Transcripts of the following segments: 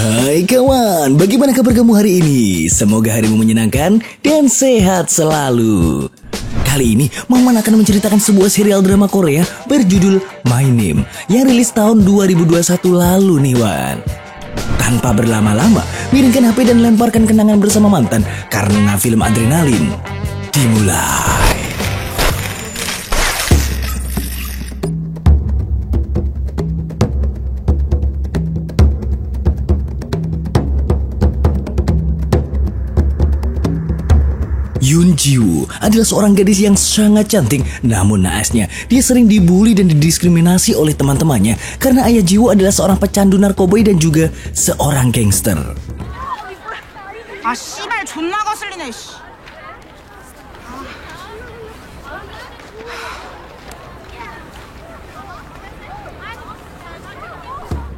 Hai kawan, bagaimana kabar kamu hari ini? Semoga harimu menyenangkan dan sehat selalu. Kali ini Maman akan menceritakan sebuah serial drama Korea berjudul My Name yang rilis tahun 2021 lalu nih Wan. Tanpa berlama-lama, miringkan HP dan lemparkan kenangan bersama mantan karena film adrenalin dimulai. Yoon Ji-woo adalah seorang gadis yang sangat cantik, namun naasnya dia sering dibully dan didiskriminasi oleh teman-temannya karena ayah Ji-woo adalah seorang pecandu narkoba dan juga seorang gangster. 아 씨발 존나 거슬리네 씨.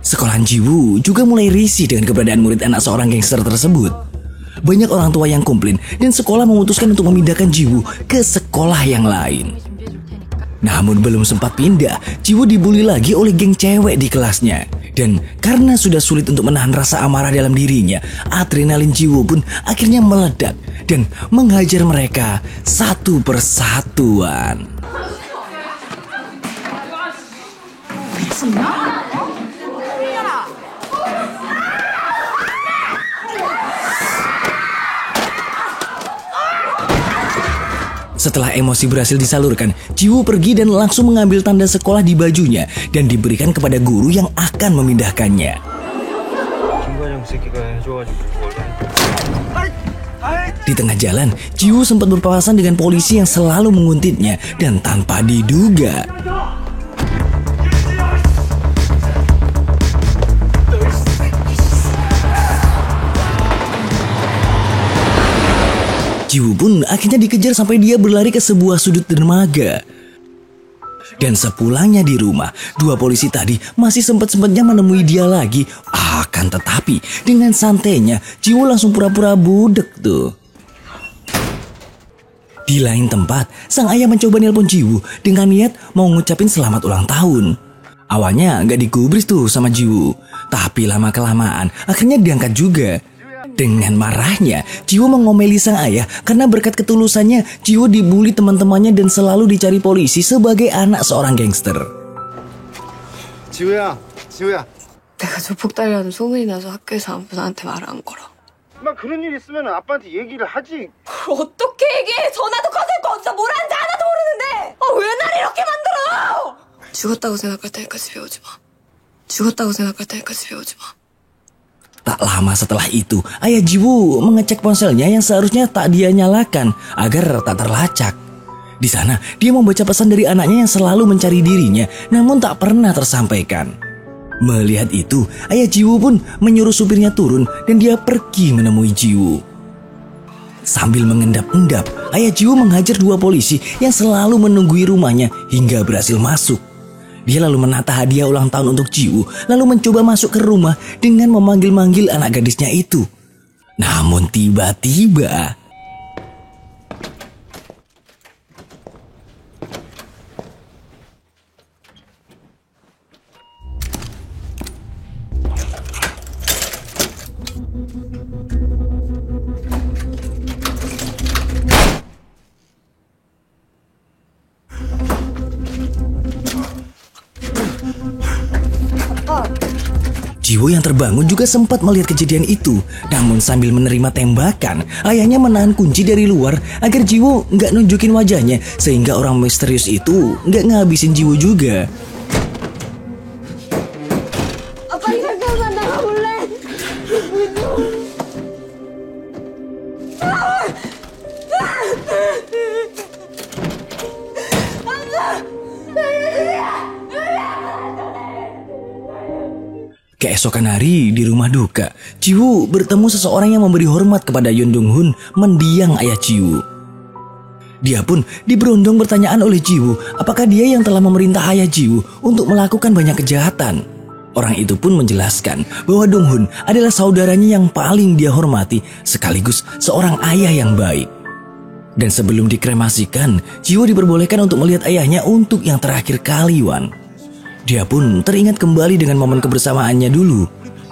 Sekolahan Ji-woo juga mulai risih dengan keberadaan murid anak seorang gangster tersebut. Banyak orang tua yang komplain dan sekolah memutuskan untuk memindahkan Ji-woo ke sekolah yang lain. Namun belum sempat pindah, Ji-woo dibully lagi oleh geng cewek di kelasnya. Dan karena sudah sulit untuk menahan rasa amarah dalam dirinya, adrenalin Ji-woo pun akhirnya meledak dan menghajar mereka satu persatuan. Setelah emosi berhasil disalurkan, Ji-woo pergi dan langsung mengambil tanda sekolah di bajunya dan diberikan kepada guru yang akan memindahkannya. Di tengah jalan, Ji-woo sempat berpapasan dengan polisi yang selalu menguntitnya dan tanpa diduga, Ji-woo pun akhirnya dikejar sampai dia berlari ke sebuah sudut dermaga. Dan sepulangnya di rumah, dua polisi tadi masih sempat-sempatnya menemui dia lagi. Akan tetapi dengan santainya, Ji-woo langsung pura-pura budek tuh. Di lain tempat, sang ayah mencoba nelpon Ji-woo dengan niat mau ngucapin selamat ulang tahun. Awalnya gak digubris tuh sama Ji-woo, tapi lama-kelamaan akhirnya diangkat juga. Dengan marahnya, Ji-woo mengomeli sang ayah karena berkat ketulusannya, Ji-woo dibully teman-temannya dan selalu dicari polisi sebagai anak seorang gangster. 지우야. 내가 조폭딸이라는 소문이 나서 학교에서 아무나한테 말 안 걸어. 막 그런 일 있으면 아빠한테 얘기를 하지. 그걸 어떻게 얘기해? 전화도 꺼질 거 없어. 뭘 하는지 하나도 모르는데. 왜 날 이렇게 만들어? 죽었다고 생각할 때니까 집에 오지 마. 죽었다고 생각할 때니까 집에 오지 마. Tak lama setelah itu, ayah Ji-woo mengecek ponselnya yang seharusnya tak dia nyalakan agar tak terlacak. Di sana, dia membaca pesan dari anaknya yang selalu mencari dirinya, namun tak pernah tersampaikan. Melihat itu, ayah Ji-woo pun menyuruh supirnya turun dan dia pergi menemui Ji-woo. Sambil mengendap-endap, ayah Ji-woo menghajar dua polisi yang selalu menunggui rumahnya hingga berhasil masuk. Dia lalu menata hadiah ulang tahun untuk Ji-woo, lalu mencoba masuk ke rumah dengan memanggil-manggil anak gadisnya itu. Namun tiba-tiba, Ji-woo yang terbangun juga sempat melihat kejadian itu. Namun sambil menerima tembakan, ayahnya menahan kunci dari luar agar Ji-woo nggak nunjukin wajahnya, sehingga orang misterius itu nggak ngabisin Ji-woo juga. 아빠 이 상태에서 나가 볼래? Keesokan hari di rumah duka, Ji-woo bertemu seseorang yang memberi hormat kepada Yoon Dong-hun, mendiang ayah Ji-woo. Dia pun diberondong pertanyaan oleh Ji-woo apakah dia yang telah memerintah ayah Ji-woo untuk melakukan banyak kejahatan. Orang itu pun menjelaskan bahwa Dong-hun adalah saudaranya yang paling dia hormati sekaligus seorang ayah yang baik. Dan sebelum dikremasikan, Ji-woo diperbolehkan untuk melihat ayahnya untuk yang terakhir kali, Wan. Dia pun teringat kembali dengan momen kebersamaannya dulu.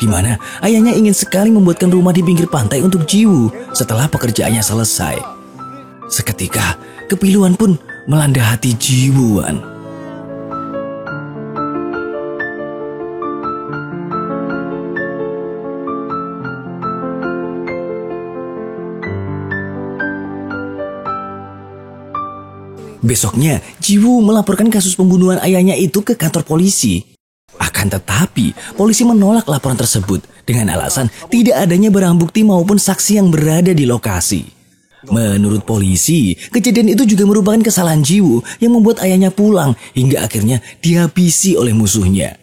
di mana ayahnya ingin sekali membuatkan rumah di pinggir pantai untuk Jiwoo setelah pekerjaannya selesai. Seketika, kepiluan pun melanda hati Jiwoo-an. Besoknya, Jiwoo melaporkan kasus pembunuhan ayahnya itu ke kantor polisi. Akan tetapi, polisi menolak laporan tersebut dengan alasan tidak adanya barang bukti maupun saksi yang berada di lokasi. Menurut polisi, kejadian itu juga merupakan kesalahan Jiwoo yang membuat ayahnya pulang hingga akhirnya dihabisi oleh musuhnya.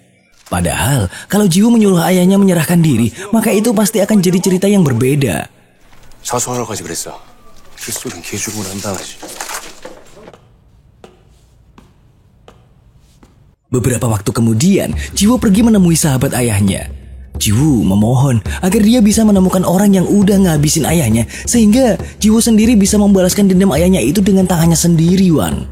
Padahal, kalau Jiwoo menyuruh ayahnya menyerahkan diri, maka itu pasti akan jadi cerita yang berbeda. 자수하러까지 그랬어. 휘술은 개죽음을 한다하지. Beberapa waktu kemudian, Jiwoo pergi menemui sahabat ayahnya. Jiwoo memohon agar dia bisa menemukan orang yang udah ngabisin ayahnya, sehingga Jiwoo sendiri bisa membalaskan dendam ayahnya itu dengan tangannya sendiri, Wan.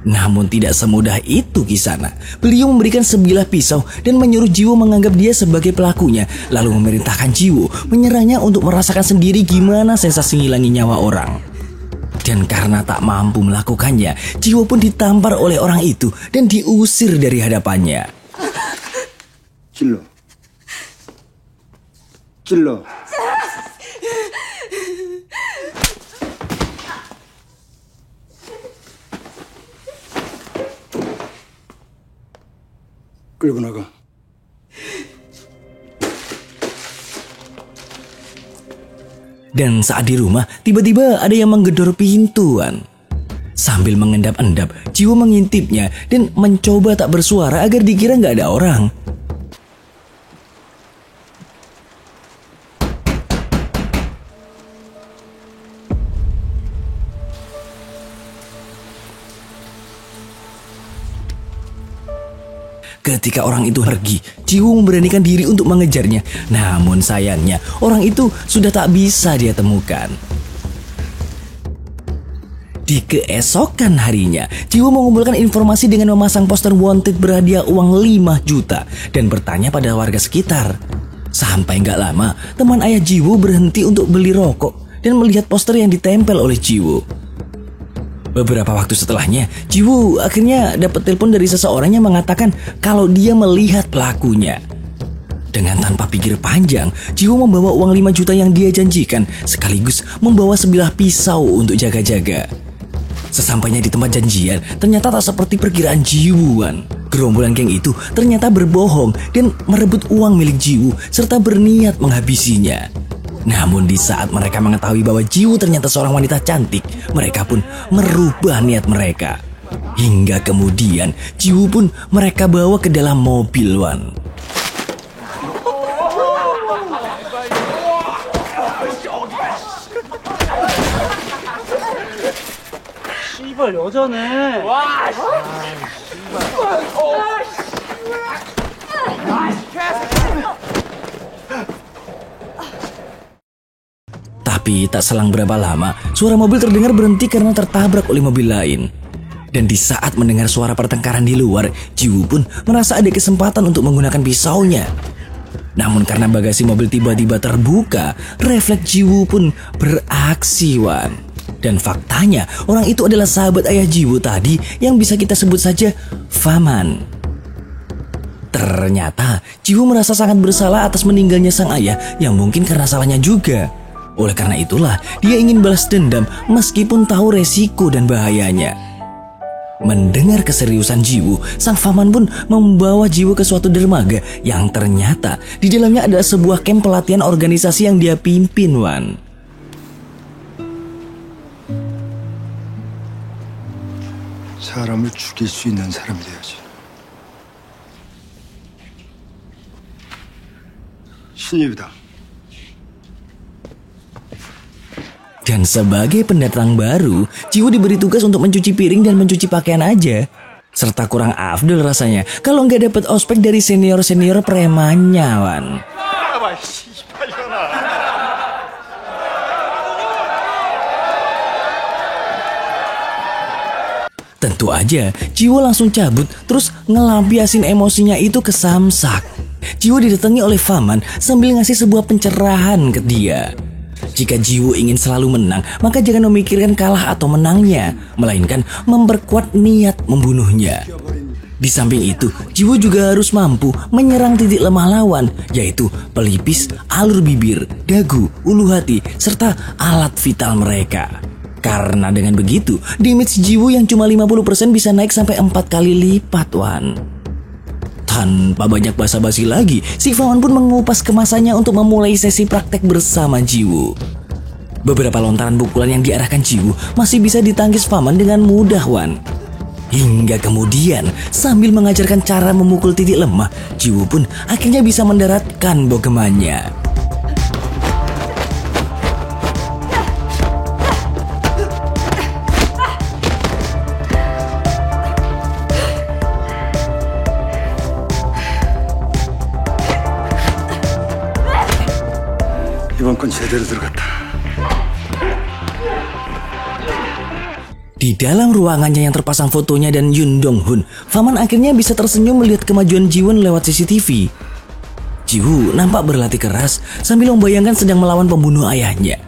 Namun tidak semudah itu Kisana. Beliau memberikan sebilah pisau dan menyuruh Jiwoo menganggap dia sebagai pelakunya, lalu memerintahkan Jiwoo menyerahnya untuk merasakan sendiri gimana sensasi ngilangi nyawa orang. Dan karena tak mampu melakukannya, Jiwoo pun ditampar oleh orang itu dan diusir dari hadapannya. 찔러. 찔러. 끌고 나가. Dan saat di rumah, tiba-tiba ada yang menggedor pintuan. Sambil mengendap-endap, Jiwoo mengintipnya dan mencoba tak bersuara agar dikira nggak ada orang. Ketika orang itu pergi, Jiwoo memberanikan diri untuk mengejarnya. Namun sayangnya, orang itu sudah tak bisa dia temukan. Di keesokan harinya, Jiwoo mengumpulkan informasi dengan memasang poster wanted berhadiah uang 5 juta dan bertanya pada warga sekitar. Sampai nggak lama, teman ayah Jiwoo berhenti untuk beli rokok dan melihat poster yang ditempel oleh Jiwoo. Beberapa waktu setelahnya, Jiwoo akhirnya dapat telepon dari seseorang yang mengatakan kalau dia melihat pelakunya. Dengan tanpa pikir panjang, Jiwoo membawa uang 5 juta yang dia janjikan, sekaligus membawa sebilah pisau untuk jaga-jaga. Sesampainya di tempat janjian, ternyata tak seperti perkiraan Jiwoo-an. Gerombolan geng itu ternyata berbohong dan merebut uang milik Jiwoo serta berniat menghabisinya. Namun di saat mereka mengetahui bahwa Jiwoo ternyata seorang wanita cantik, mereka pun merubah niat mereka. Hingga kemudian Jiwoo pun mereka bawa ke dalam mobil, Wan. 씨발 여자네. 와. Tapi tak selang berapa lama, suara mobil terdengar berhenti karena tertabrak oleh mobil lain. Dan di saat mendengar suara pertengkaran di luar, Jiwoo pun merasa ada kesempatan untuk menggunakan pisaunya. Namun karena bagasi mobil tiba-tiba terbuka, refleks Jiwoo pun beraksi, Wan. Dan faktanya, orang itu adalah sahabat ayah Jiwoo tadi yang bisa kita sebut saja Faman. Ternyata, Jiwoo merasa sangat bersalah atas meninggalnya sang ayah yang mungkin karena salahnya juga. Oleh karena itulah, dia ingin balas dendam meskipun tahu resiko dan bahayanya. Mendengar keseriusan Jiwoo, sang Faman pun membawa Jiwoo ke suatu dermaga yang ternyata di dalamnya adalah sebuah kamp pelatihan organisasi yang dia pimpin, Wan. 사람을 죽일 수 있는 사람이 돼야지. 신입이다. Dan sebagai pendatang baru, Jiwoo diberi tugas untuk mencuci piring dan mencuci pakaian aja. Serta kurang afdol rasanya kalau nggak dapat ospek dari senior-senior premannya, Wan. Tentu aja, Jiwoo langsung cabut terus ngelampiasin emosinya itu ke Samsak. Jiwo didatangi oleh Faman sambil ngasih sebuah pencerahan ke dia. Jika Jiwo ingin selalu menang, maka jangan memikirkan kalah atau menangnya, melainkan memperkuat niat membunuhnya. Di samping itu, Jiwo juga harus mampu menyerang titik lemah lawan, yaitu pelipis, alur bibir, dagu, ulu hati, serta alat vital mereka. Karena dengan begitu, damage Jiwo yang cuma 50% bisa naik sampai 4 kali lipat, Wan. Tanpa banyak basa-basi lagi, si Faman pun mengupas kemasannya untuk memulai sesi praktek bersama Jiwo. Beberapa lontaran pukulan yang diarahkan Jiwo masih bisa ditangkis Faman dengan mudah, Wan. Hingga kemudian, sambil mengajarkan cara memukul titik lemah, Jiwo pun akhirnya bisa mendaratkan bogemannya. 이번 건 제대로 들어갔다. Di dalam ruangannya yang terpasang fotonya dan Yun Dong Hun, Faman akhirnya bisa tersenyum melihat kemajuan Jiwon lewat CCTV. Jiwoo nampak berlatih keras sambil membayangkan sedang melawan pembunuh ayahnya.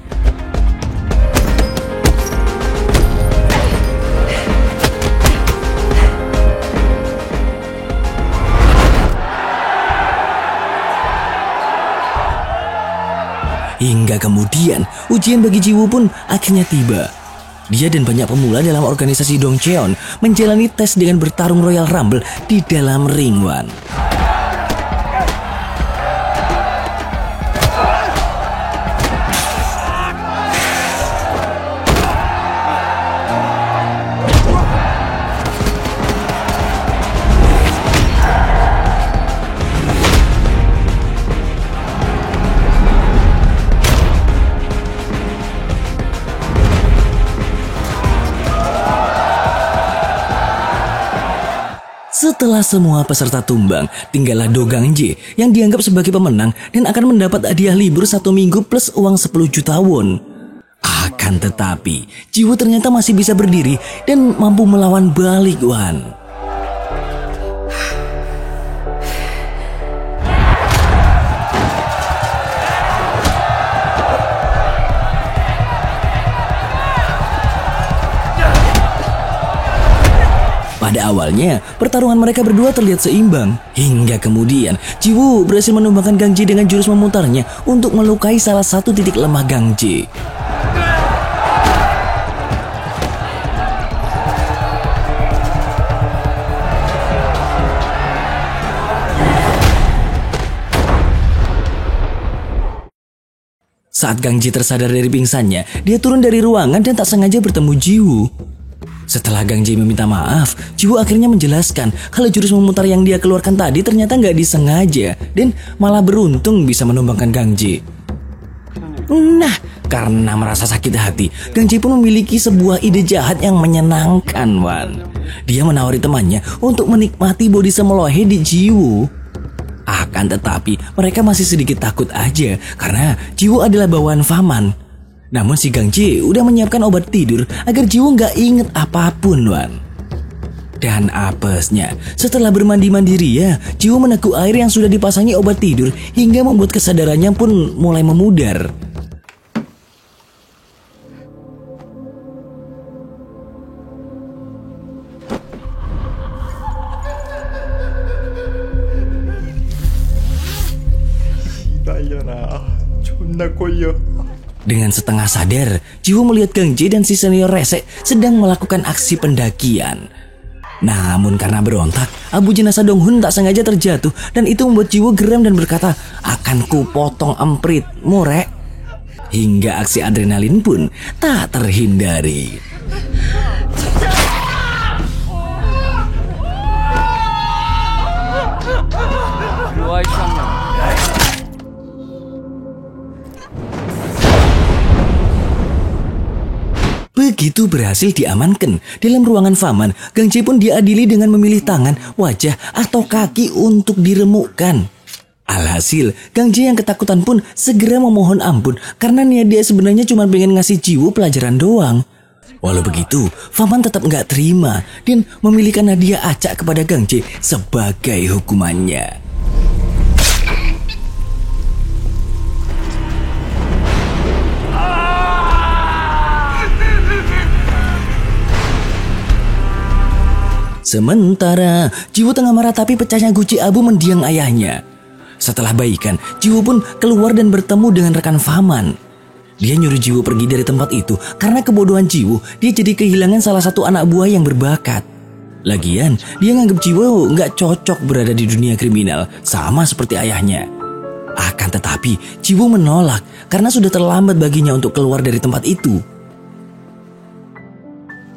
Hingga kemudian, ujian bagi Jiwoo pun akhirnya tiba. Dia dan banyak pemula dalam organisasi Dongcheon menjalani tes dengan bertarung Royal Rumble di dalam ring, Wan. Setelah semua peserta tumbang, tinggallah Do Gang-jae yang dianggap sebagai pemenang dan akan mendapat hadiah libur 1 minggu plus uang 10 juta won. Akan tetapi, Jiwoo ternyata masih bisa berdiri dan mampu melawan balik, Wan. Pada awalnya, pertarungan mereka berdua terlihat seimbang. Hingga kemudian, Jiwoo berhasil menumbangkan Gang-jae dengan jurus memutarnya untuk melukai salah satu titik lemah Gang-jae. Saat Gang-jae tersadar dari pingsannya, dia turun dari ruangan dan tak sengaja bertemu Jiwoo. Setelah Gang-jae meminta maaf, Jiwoo akhirnya menjelaskan kalau jurus memutar yang dia keluarkan tadi ternyata nggak disengaja dan malah beruntung bisa menumbangkan Gang-jae. Nah, karena merasa sakit hati, Gang-jae pun memiliki sebuah ide jahat yang menyenangkan, Wan. Dia menawari temannya untuk menikmati body Semelohe di Jiwoo. Akan tetapi, mereka masih sedikit takut aja karena Jiwoo adalah bawaan Faman. Namun si Gang-jae udah menyiapkan obat tidur agar Jiwoo nggak inget apapun, Wan. Dan apesnya, setelah bermandi-mandi ria, Jiwoo meneguk air yang sudah dipasangi obat tidur hingga membuat kesadarannya pun mulai memudar. 날려라. 존나 꼴려. Dengan setengah sadar, Jiwoo melihat Gang-jae dan si senior resek sedang melakukan aksi pendakian. Namun karena berontak, abu jenazah Dong Hun tak sengaja terjatuh dan itu membuat Jiwoo geram dan berkata, "Akan ku potong empritmu, rek." Hingga aksi adrenalin pun tak terhindari. Begitu berhasil diamankan, dalam ruangan Faman, Gang-jae pun diadili dengan memilih tangan, wajah, atau kaki untuk diremukkan. Alhasil, Gang-jae yang ketakutan pun segera memohon ampun karena niat dia sebenarnya cuma pengen ngasih Jiwoo pelajaran doang. Walau begitu, Faman tetap nggak terima dan memilihkan hadiah acak kepada Gang-jae sebagai hukumannya. Sementara Jiwo tengah marah tapi pecahnya guci abu mendiang ayahnya. Setelah baikan, Jiwo pun keluar dan bertemu dengan rekan Faman. Dia nyuruh Jiwo pergi dari tempat itu karena kebodohan Jiwo, dia jadi kehilangan salah satu anak buah yang berbakat. Lagian, dia nganggap Jiwo nggak cocok berada di dunia kriminal, sama seperti ayahnya. Akan tetapi, Jiwo menolak karena sudah terlambat baginya untuk keluar dari tempat itu.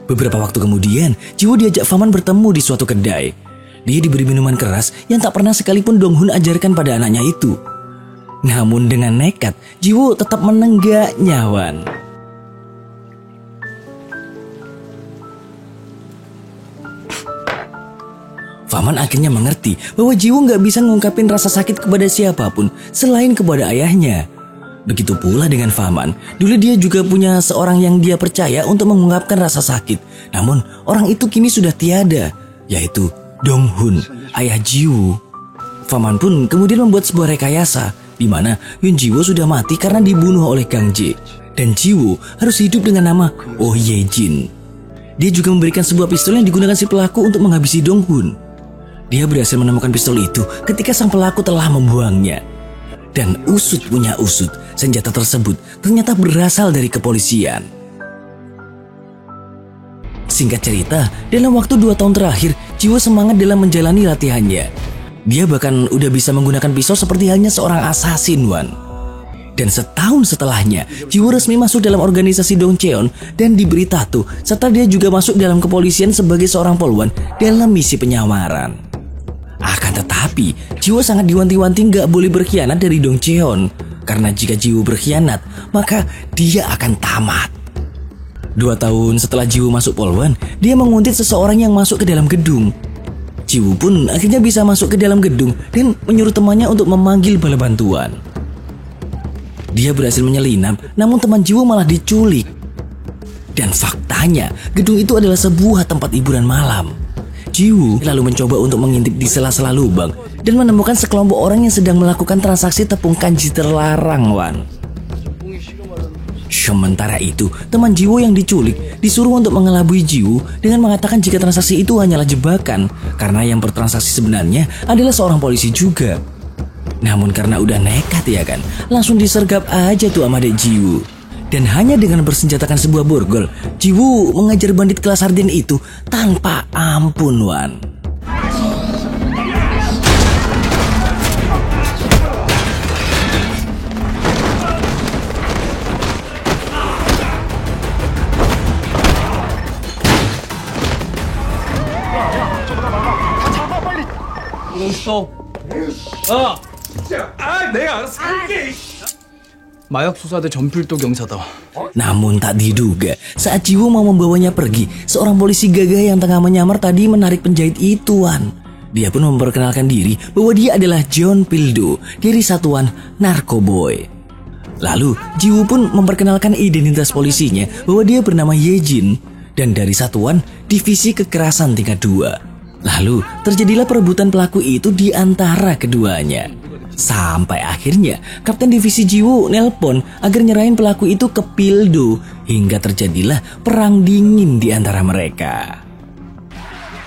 Beberapa waktu kemudian, Jiwo diajak Faman bertemu di suatu kedai. Dia diberi minuman keras yang tak pernah sekalipun Dong-hun ajarkan pada anaknya itu. Namun dengan nekat, Jiwo tetap menenggaknya, Wan. Faman akhirnya mengerti bahwa Jiwo nggak bisa ngungkapin rasa sakit kepada siapapun selain kepada ayahnya. Begitu pula dengan Faman. Dulu dia juga punya seorang yang dia percaya untuk mengungkapkan rasa sakit. Namun orang itu kini sudah tiada, yaitu Dong-hun, ayah Jiwo. Faman pun kemudian membuat sebuah rekayasa di mana Yun Jiwo sudah mati karena dibunuh oleh Kang Jae, dan Jiwo harus hidup dengan nama Oh Ye Jin. Dia juga memberikan sebuah pistol yang digunakan si pelaku untuk menghabisi Dong-hun. Dia berhasil menemukan pistol itu ketika sang pelaku telah membuangnya. Dan usut punya usut, senjata tersebut ternyata berasal dari kepolisian. Singkat cerita, dalam waktu 2 tahun terakhir, Jiwo semangat dalam menjalani latihannya. Dia bahkan udah bisa menggunakan pisau seperti halnya seorang asasin, Wan. Dan setahun setelahnya, Jiwo resmi masuk dalam organisasi Dongcheon dan diberi tato, serta dia juga masuk dalam kepolisian sebagai seorang polwan dalam misi penyamaran. Akan tetapi, Jiwo sangat diwanti-wanti gak boleh berkhianat dari Dongcheon, karena jika Jiwo berkhianat, maka dia akan tamat. 2 tahun setelah Jiwo masuk polwan, dia menguntit seseorang yang masuk ke dalam gedung. Jiwo pun akhirnya bisa masuk ke dalam gedung dan menyuruh temannya untuk memanggil bala bantuan. Dia berhasil menyelinap, namun teman Jiwo malah diculik. Dan faktanya, gedung itu adalah sebuah tempat hiburan malam. Jiwo lalu mencoba untuk mengintip di sela-sela lubang dan menemukan sekelompok orang yang sedang melakukan transaksi tepung kanji terlarang, Wan. Sementara itu, teman Jiwo yang diculik disuruh untuk mengelabui Jiwo dengan mengatakan jika transaksi itu hanyalah jebakan, karena yang bertransaksi sebenarnya adalah seorang polisi juga. Namun karena udah nekat ya kan, langsung disergap aja tuh sama Dek Jiwo. Dan hanya dengan bersenjatakan sebuah borgol, Jiwo mengajar bandit kelas sarden itu tanpa ampun, Wan. 마약 수사대 전필도 경사다. Namun tak diduga, saat Jiwo mau membawanya pergi, seorang polisi gagah yang tengah menyamar tadi menarik penjahit itu, Wan. Dia pun memperkenalkan diri bahwa dia adalah John Pildo dari satuan Narkoboy. Lalu Jiwo pun memperkenalkan identitas polisinya bahwa dia bernama Ye Jin dan dari satuan divisi kekerasan tingkat 2. Lalu terjadilah perebutan pelaku itu di antara keduanya. Sampai akhirnya Kapten Divisi Jiwo nelpon agar nyerahin pelaku itu ke Pildo, hingga terjadilah perang dingin di antara mereka.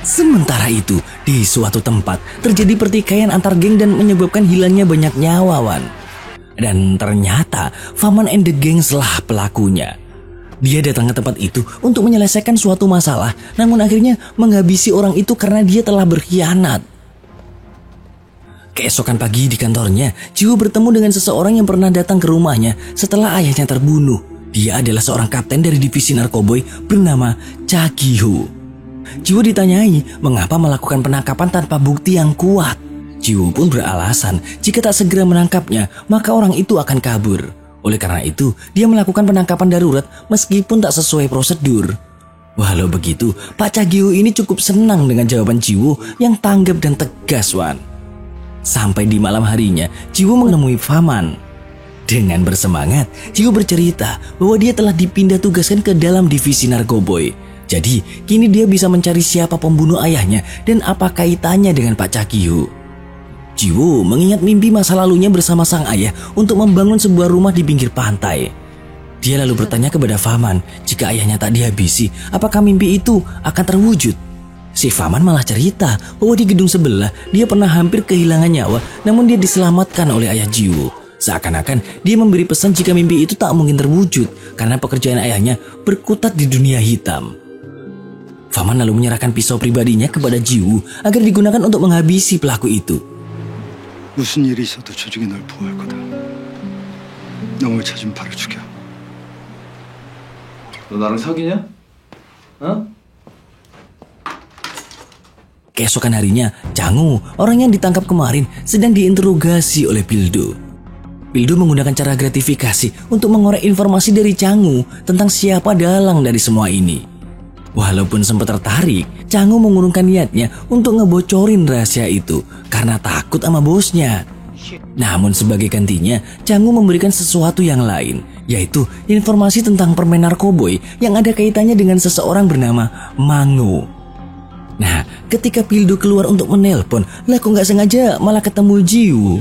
Sementara itu, di suatu tempat terjadi pertikaian antar geng dan menyebabkan hilangnya banyak nyawa, Wan. Dan ternyata Faman and the Gang lah pelakunya. Dia datang ke tempat itu untuk menyelesaikan suatu masalah, namun akhirnya menghabisi orang itu karena dia telah berkhianat. Keesokan pagi di kantornya, Jiwo bertemu dengan seseorang yang pernah datang ke rumahnya setelah ayahnya terbunuh. Dia adalah seorang kapten dari divisi narkoboy bernama Cha Gi-ho. Jiwo ditanyai mengapa melakukan penangkapan tanpa bukti yang kuat. Jiwo pun beralasan jika tak segera menangkapnya, maka orang itu akan kabur. Oleh karena itu, dia melakukan penangkapan darurat meskipun tak sesuai prosedur. Walau begitu, Pak Cha Gi-ho ini cukup senang dengan jawaban Jiwo yang tanggap dan tegas, Wan. Sampai di malam harinya, Jiwo menemui Faman. Dengan bersemangat, Jiwo bercerita bahwa dia telah dipindah tugaskan ke dalam divisi narkoboy. Jadi, kini dia bisa mencari siapa pembunuh ayahnya dan apa kaitannya dengan Pak Cha Gi-ho. Jiwo mengingat mimpi masa lalunya bersama sang ayah untuk membangun sebuah rumah di pinggir pantai. Dia lalu bertanya kepada Faman jika ayahnya tak dihabisi, apakah mimpi itu akan terwujud? Si Faman malah cerita bahwa di gedung sebelah dia pernah hampir kehilangan nyawa, namun dia diselamatkan oleh ayah Jiwo. Seakan-akan dia memberi pesan jika mimpi itu tak mungkin terwujud karena pekerjaan ayahnya berkutat di dunia hitam. Faman lalu menyerahkan pisau pribadinya kepada Jiwo agar digunakan untuk menghabisi pelaku itu. 무슨 일이 있어도 조직이 널 보호할 거다. 놈을 찾으면 바로 죽여. 너 나랑 사귀냐? 어? Keesokan harinya, Changu, orang yang ditangkap kemarin, sedang diinterogasi oleh Pildo. Pildo menggunakan cara gratifikasi untuk mengorek informasi dari Changu tentang siapa dalang dari semua ini. Walaupun sempat tertarik, Changu mengurungkan niatnya untuk ngebocorin rahasia itu karena takut sama bosnya. Namun sebagai gantinya, Changu memberikan sesuatu yang lain, yaitu informasi tentang permen narkoboy yang ada kaitannya dengan seseorang bernama Mango. Nah, ketika Pildo keluar untuk menelpon, lah kok nggak sengaja malah ketemu Jiwo.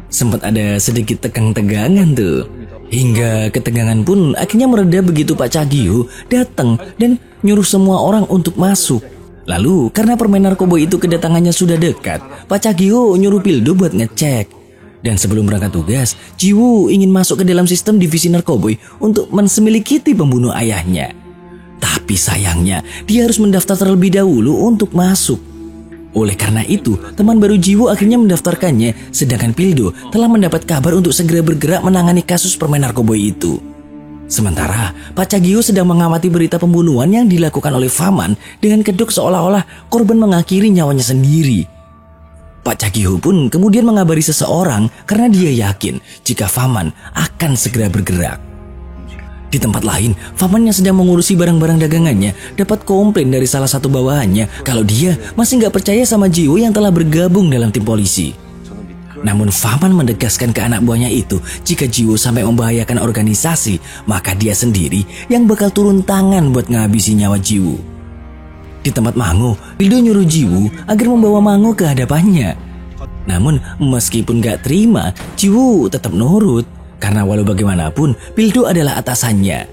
Sempat ada sedikit tegang-tegangan tuh. Hingga ketegangan pun akhirnya mereda begitu Pak Chagio datang dan nyuruh semua orang untuk masuk. Lalu karena permen narkoboy itu kedatangannya sudah dekat, Pak Chagio nyuruh Pildo buat ngecek. Dan sebelum berangkat tugas, Jiwo ingin masuk ke dalam sistem divisi narkoboy untuk mensemilikiti pembunuh ayahnya. Tapi sayangnya, dia harus mendaftar terlebih dahulu untuk masuk. Oleh karena itu, teman baru Jiwo akhirnya mendaftarkannya, sedangkan Pildo telah mendapat kabar untuk segera bergerak menangani kasus permen narkoboy itu. Sementara, Pak Chagio sedang mengamati berita pembunuhan yang dilakukan oleh Faman dengan kedok seolah-olah korban mengakhiri nyawanya sendiri. Pak Chagio pun kemudian mengabari seseorang karena dia yakin jika Faman akan segera bergerak. Di tempat lain, Faman yang sedang mengurusi barang-barang dagangannya dapat komplain dari salah satu bawahannya kalau dia masih nggak percaya sama Jiwo yang telah bergabung dalam tim polisi. Namun Faman menegaskan ke anak buahnya itu jika Jiwo sampai membahayakan organisasi, maka dia sendiri yang bakal turun tangan buat menghabisi nyawa Jiwo. Di tempat Mango, Pildo nyuruh Jiwo agar membawa Mango ke hadapannya. Namun meskipun gak terima, Jiwo tetap nurut. Karena walau bagaimanapun, Pildo adalah atasannya.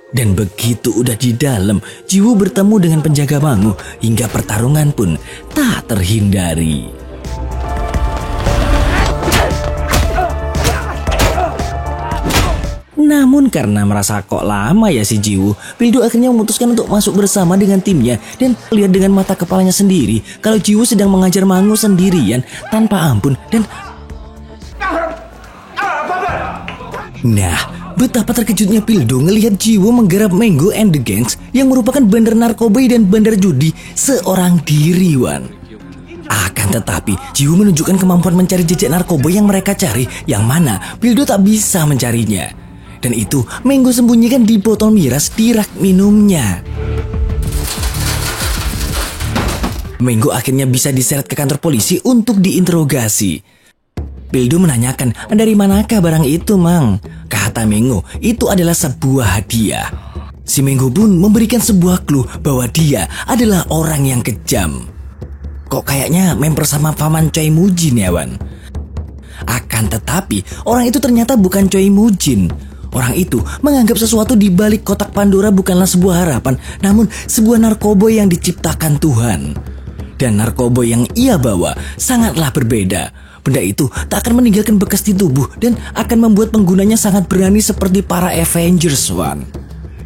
Dan begitu udah di dalam, Jiwo bertemu dengan penjaga Mango hingga pertarungan pun tak terhindari. Namun karena merasa kok lama ya si Jiwo, Pildo akhirnya memutuskan untuk masuk bersama dengan timnya dan lihat dengan mata kepalanya sendiri kalau Jiwo sedang mengajar Mango sendirian tanpa ampun dan... Nah, betapa terkejutnya Pildo ngelihat Jiwo menggarap Mango and the Gangs yang merupakan bandar narkoba dan bandar judi seorang diri, Wan. Akan tetapi, Jiwo menunjukkan kemampuan mencari jejak narkoba yang mereka cari, yang mana Pildo tak bisa mencarinya. Dan itu Mango sembunyikan di botol miras di rak minumnya. Mango akhirnya bisa diseret ke kantor polisi untuk diinterogasi. Pildo menanyakan, dari manakah barang itu, Mang? Kata Mango, itu adalah sebuah hadiah. Si Mango pun memberikan sebuah clue bahwa dia adalah orang yang kejam. Kok kayaknya member sama paman Choi Mujin ya, Wan? Akan tetapi, orang itu ternyata bukan Choi Mujin. Orang itu menganggap sesuatu di balik kotak Pandora bukanlah sebuah harapan, namun sebuah narkoba yang diciptakan Tuhan. Dan narkoba yang ia bawa sangatlah berbeda. Benda itu tak akan meninggalkan bekas di tubuh dan akan membuat penggunanya sangat berani seperti para Avengers, Wan.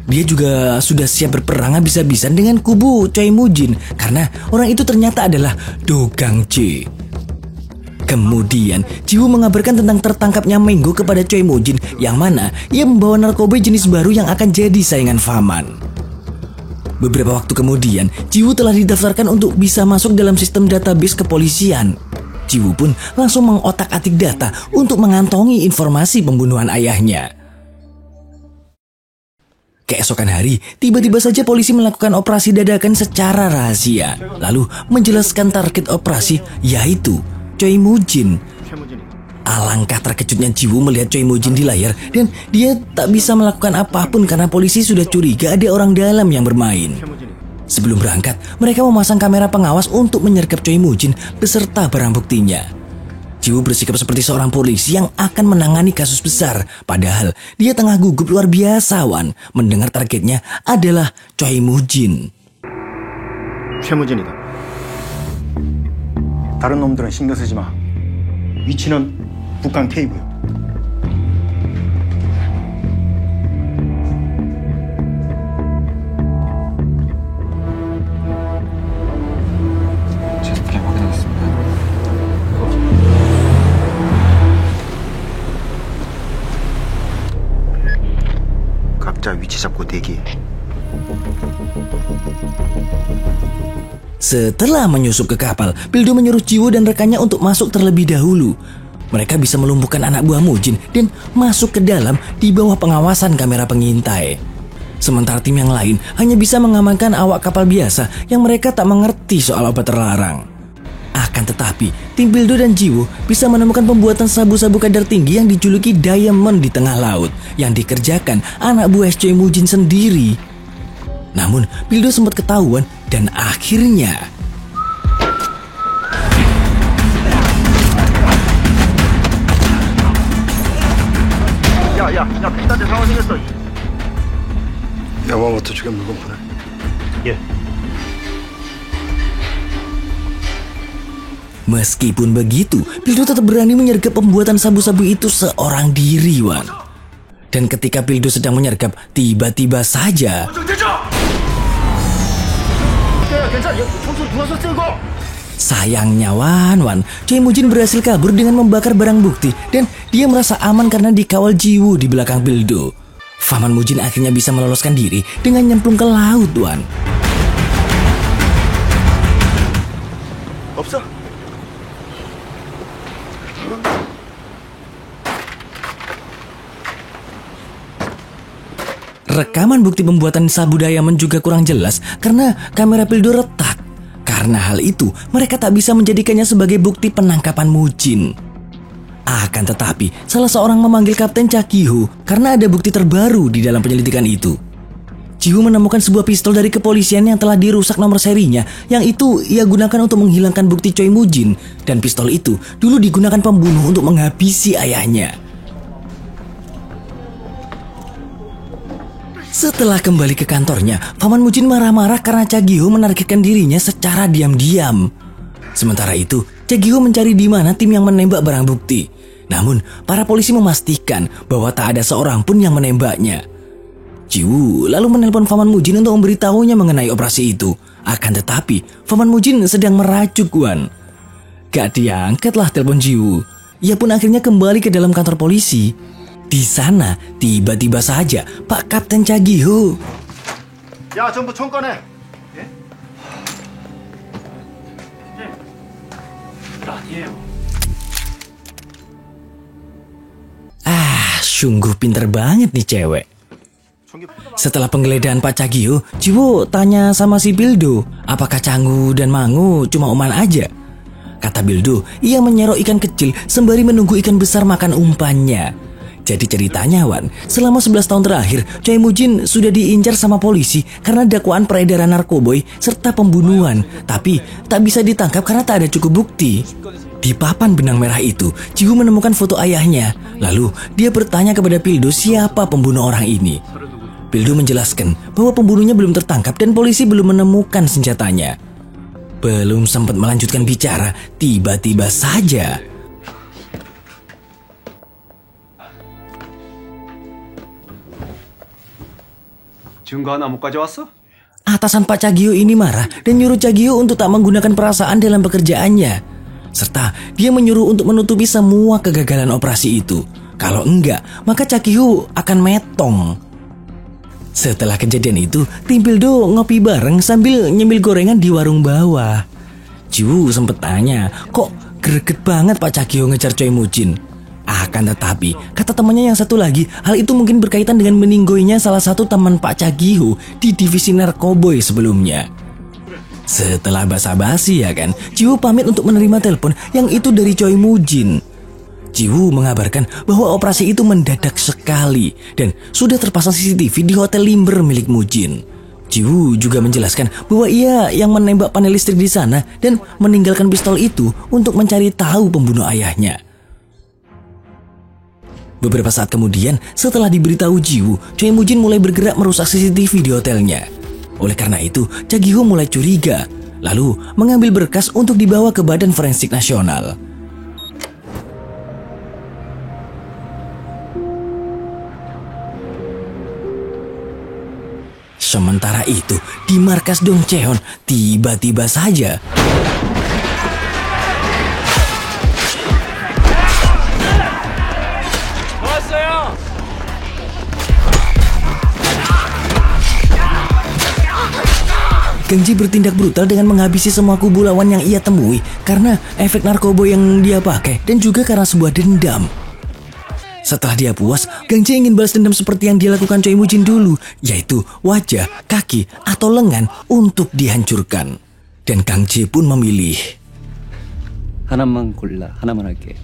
Dia juga sudah siap berperang habis-habisan dengan kubu Choi Mujin karena orang itu ternyata adalah Do Gang Jae. Kemudian, Jiwo mengabarkan tentang tertangkapnya Mango kepada Choi Mujin yang mana ia membawa narkoba jenis baru yang akan jadi saingan Faman. Beberapa waktu kemudian, Jiwo telah didaftarkan untuk bisa masuk dalam sistem database kepolisian. Jiwo pun langsung mengotak-atik data untuk mengantongi informasi pembunuhan ayahnya. Keesokan hari, tiba-tiba saja polisi melakukan operasi dadakan secara rahasia, lalu menjelaskan target operasi yaitu Choi Mujin. Alangkah terkejutnya Jiwo melihat Choi Mujin di layar dan dia tak bisa melakukan apapun karena polisi sudah curiga ada orang dalam yang bermain. Sebelum berangkat, mereka memasang kamera pengawas untuk menyergap Choi Mujin beserta barang buktinya. Jiwo bersikap seperti seorang polisi yang akan menangani kasus besar, padahal dia tengah gugup luar biasa, Wan, mendengar targetnya adalah Choi Mujin. 최무진이다. 다른 놈들은 신경 쓰지 마. 위치는 북한 K구역. 제습기 확인하겠습니다. 각자 위치 잡고 대기. Setelah menyusup ke kapal, Pildo menyuruh Jiwo dan rekannya untuk masuk terlebih dahulu. Mereka bisa melumpuhkan anak buah Mujin dan masuk ke dalam di bawah pengawasan kamera pengintai. Sementara tim yang lain hanya bisa mengamankan awak kapal biasa yang mereka tak mengerti soal obat terlarang. Akan tetapi, tim Pildo dan Jiwo bisa menemukan pembuatan sabu-sabu kadar tinggi yang dijuluki Diamond di tengah laut yang dikerjakan anak buah Choi Mujin sendiri. Namun, Pildo sempat ketahuan dan akhirnya 야, 비싼데 상황 생겼어. 야마모토 쪽에 물건 보내. 예. meskipun begitu, Pildo tetap berani menyergap pembuatan sabu-sabu itu seorang diri, Wan. Dan ketika Pildo sedang menyergap, tiba-tiba saja sayangnya Wan, Choi Mujin berhasil kabur dengan membakar barang bukti dan dia merasa aman karena dikawal Jiwo di belakang Pildo. Paman Mujin akhirnya bisa meloloskan diri dengan nyemplung ke laut, Wan. 없어? Rekaman bukti pembuatan sabu Diamond juga kurang jelas karena kamera Pildo retak. Karena hal itu, mereka tak bisa menjadikannya sebagai bukti penangkapan Mujin. Akan tetapi, salah seorang memanggil Kapten Chakiho karena ada bukti terbaru di dalam penyelidikan itu. Jiwo menemukan sebuah pistol dari kepolisian yang telah dirusak nomor serinya, yang itu ia gunakan untuk menghilangkan bukti Choi Mujin, dan pistol itu dulu digunakan pembunuh untuk menghabisi ayahnya. Setelah kembali ke kantornya, Paman Mujin marah-marah karena Chakiho menargetkan dirinya secara diam-diam. Sementara itu, Chakiho mencari di mana tim yang menembak barang bukti. Namun, para polisi memastikan bahwa tak ada seorang pun yang menembaknya. Jiwo lalu menelpon Paman Mujin untuk memberitahunya mengenai operasi itu. Akan tetapi, Paman Mujin sedang merajuk, Wan. Gak diangkatlah telepon Jiwo. Ia pun akhirnya kembali ke dalam kantor polisi. Di sana, tiba-tiba saja Pak Kapten Chakiho. 야, 전부 총 꺼내. Sungguh pinter banget nih cewek. Setelah penggeledahan Pak Chakiho, Jiwo tanya sama si Pildo, apakah Canggu dan Mangu cuma oman aja? Kata Pildo, ia menyerok ikan kecil sembari menunggu ikan besar makan umpannya. Jadi ceritanya, Wan, selama 11 tahun terakhir, Choi Mujin sudah diincar sama polisi karena dakwaan peredaran narkoboy serta pembunuhan. Tapi tak bisa ditangkap karena tak ada cukup bukti. Di papan benang merah itu, Jiwo menemukan foto ayahnya. Lalu dia bertanya kepada Pildo siapa pembunuh orang ini. Pildo menjelaskan bahwa pembunuhnya belum tertangkap dan polisi belum menemukan senjatanya. Belum sempat melanjutkan bicara, tiba-tiba saja 증거 하나 못 가져왔어? atasan Pak Chakiho ini marah dan nyuruh Chakiho untuk tak menggunakan perasaan dalam pekerjaannya. Serta dia menyuruh untuk menutupi semua kegagalan operasi itu. Kalau enggak, maka Chakiho akan metong. Setelah kejadian itu, tim Pildo ngopi bareng sambil nyemil gorengan di warung bawah. Jiwo sempet tanya, kok greget banget Pak Chakiho ngejar Choi Mujin? Akan tetapi, kata temannya yang satu lagi, hal itu mungkin berkaitan dengan meninggoinya salah satu teman Pak Chakiho di divisi narkoboy sebelumnya. Setelah basa-basi ya kan, Jiwo pamit untuk menerima telepon yang itu dari Choi Mujin. Jiwo mengabarkan bahwa operasi itu mendadak sekali dan sudah terpasang CCTV di hotel Limber milik Mujin. Jiwo juga menjelaskan bahwa ia yang menembak panel listrik di sana dan meninggalkan pistol itu untuk mencari tahu pembunuh ayahnya. Beberapa saat kemudian, setelah diberitahu Jiwo, Choi Mujin mulai bergerak merusak CCTV di hotelnya. Oleh karena itu, Chakiho mulai curiga. lalu mengambil berkas untuk dibawa ke Badan Forensik Nasional. Sementara itu, di markas Dong Cheon, tiba-tiba saja Kang Ji bertindak brutal dengan menghabisi semua kubu lawan yang ia temui karena efek narkoba yang dia pakai dan juga karena sebuah dendam. Setelah dia puas, Kang Ji ingin balas dendam seperti yang dia lakukan Choi Moo Jin dulu, yaitu wajah, kaki, atau lengan untuk dihancurkan. Dan Kang Ji pun memilih. 하나만 골라, 하나만 할게.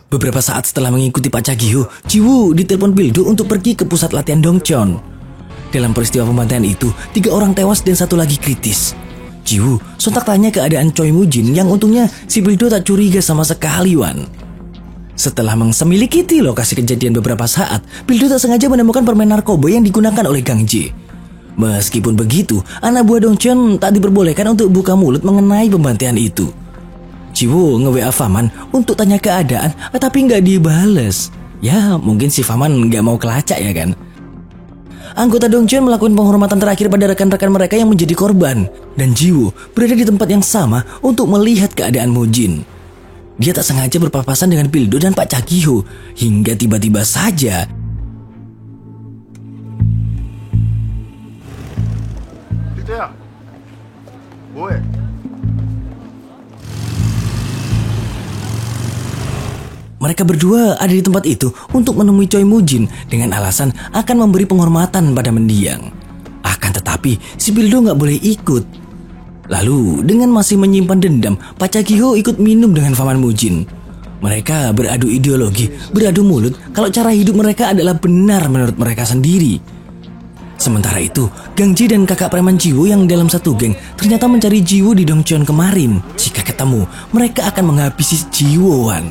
Beberapa saat setelah mengikuti Pak Cha-gi-ho, Ji-woo ditelepon Pildo untuk pergi ke pusat latihan Dongcheon. Dalam peristiwa pembantaian itu, 3 orang tewas dan 1 lagi kritis. Ji-woo sontak tanya keadaan Choi Moo Jin yang untungnya si Pildo tak curiga sama sekali, Wan. Setelah mengsemiliki lokasi kejadian beberapa saat, Pildo tak sengaja menemukan permen narkoba yang digunakan oleh Kang Ji. Meskipun begitu, anak buah Dongcheon tak diperbolehkan untuk buka mulut mengenai pembantaian itu. Ji-woo nge-WA Faman untuk tanya keadaan, tapi nggak dibales. Ya, mungkin si Faman nggak mau kelacak ya kan. Anggota Dongcheon melakukan penghormatan terakhir pada rekan-rekan mereka yang menjadi korban, dan Ji-woo berada di tempat yang sama untuk melihat keadaan Moo Jin. Dia tak sengaja berpapasan dengan Pildo dan Pak Cha-gi-ho hingga tiba-tiba saja Pildo야, 뭐해? mereka berdua ada di tempat itu untuk menemui Choi Moo Jin dengan alasan akan memberi penghormatan pada mendiang. Akan tetapi, si Pildo nggak boleh ikut. Lalu, dengan masih menyimpan dendam, Pak Cha-gi-ho ikut minum dengan Faman Moo Jin. Mereka beradu ideologi, beradu mulut kalau cara hidup mereka adalah benar menurut mereka sendiri. Sementara itu, Kang Ji dan kakak preman Ji-woo yang dalam satu geng ternyata mencari Ji-woo di Dongcheon kemarin. Jika ketemu, mereka akan menghabisi Ji-woo, Wan.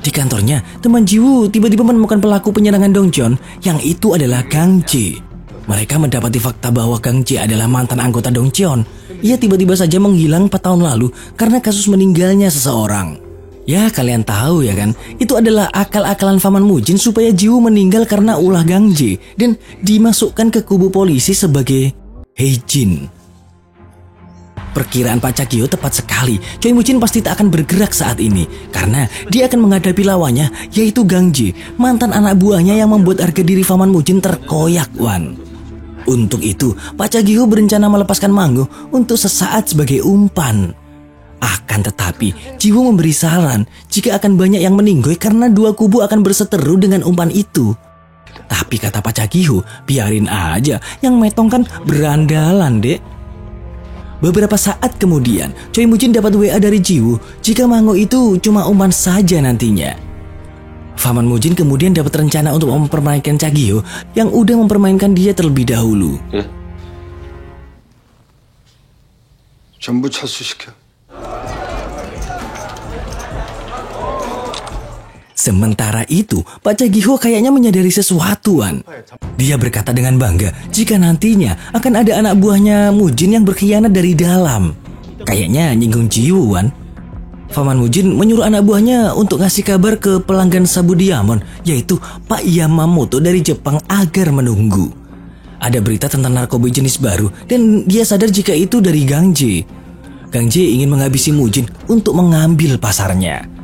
Di kantornya, teman Ji-woo tiba-tiba menemukan pelaku penyerangan Dongcheon yang itu adalah Kang Ji. Mereka mendapati fakta bahwa Kang Ji adalah mantan anggota Dongcheon. Ia tiba-tiba saja menghilang 4 tahun lalu karena kasus meninggalnya seseorang. Ya, kalian tahu ya kan, itu adalah akal-akalan Faman Moo Jin supaya Ji-woo meninggal karena ulah Kang Ji dan dimasukkan ke kubu polisi sebagai Heijin. Perkiraan Pak Cha-gi-ho tepat sekali. Choi Moo Jin pasti tak akan bergerak saat ini karena dia akan menghadapi lawannya yaitu Kang Ji, mantan anak buahnya yang membuat harga diri Faman Moo Jin terkoyak, Wan. Untuk itu, Pak Cha-gi-ho berencana melepaskan Manggo untuk sesaat sebagai umpan. Akan tetapi, Ji-woo memberi saran jika akan banyak yang meninggoy karena 2 kubu akan berseteru dengan umpan itu. Tapi kata Pak Cha-gi-ho, biarin aja, yang metong kan berandalan, Dek. Beberapa saat kemudian, Choi Moo Jin dapat WA dari Ji-woo jika Mango itu cuma umpan saja nantinya. Faman Moo Jin kemudian dapat rencana untuk mempermainkan Cha-gi-ho yang udah mempermainkan dia terlebih dahulu. 전부 철수시켜. Sementara itu, Pak Cha-gi-ho kayaknya menyadari sesuatu, Wan. Dia berkata dengan bangga jika nantinya akan ada anak buahnya Moo Jin yang berkhianat dari dalam. Kayaknya nyinggung Ji-woo, Wan. Faman Moo Jin menyuruh anak buahnya untuk ngasih kabar ke pelanggan Sabu Diamond, yaitu Pak Yamamoto dari Jepang agar menunggu. Ada berita tentang narkoba jenis baru dan dia sadar jika itu dari Kang Ji. Kang Ji ingin menghabisi Moo Jin untuk mengambil pasarnya.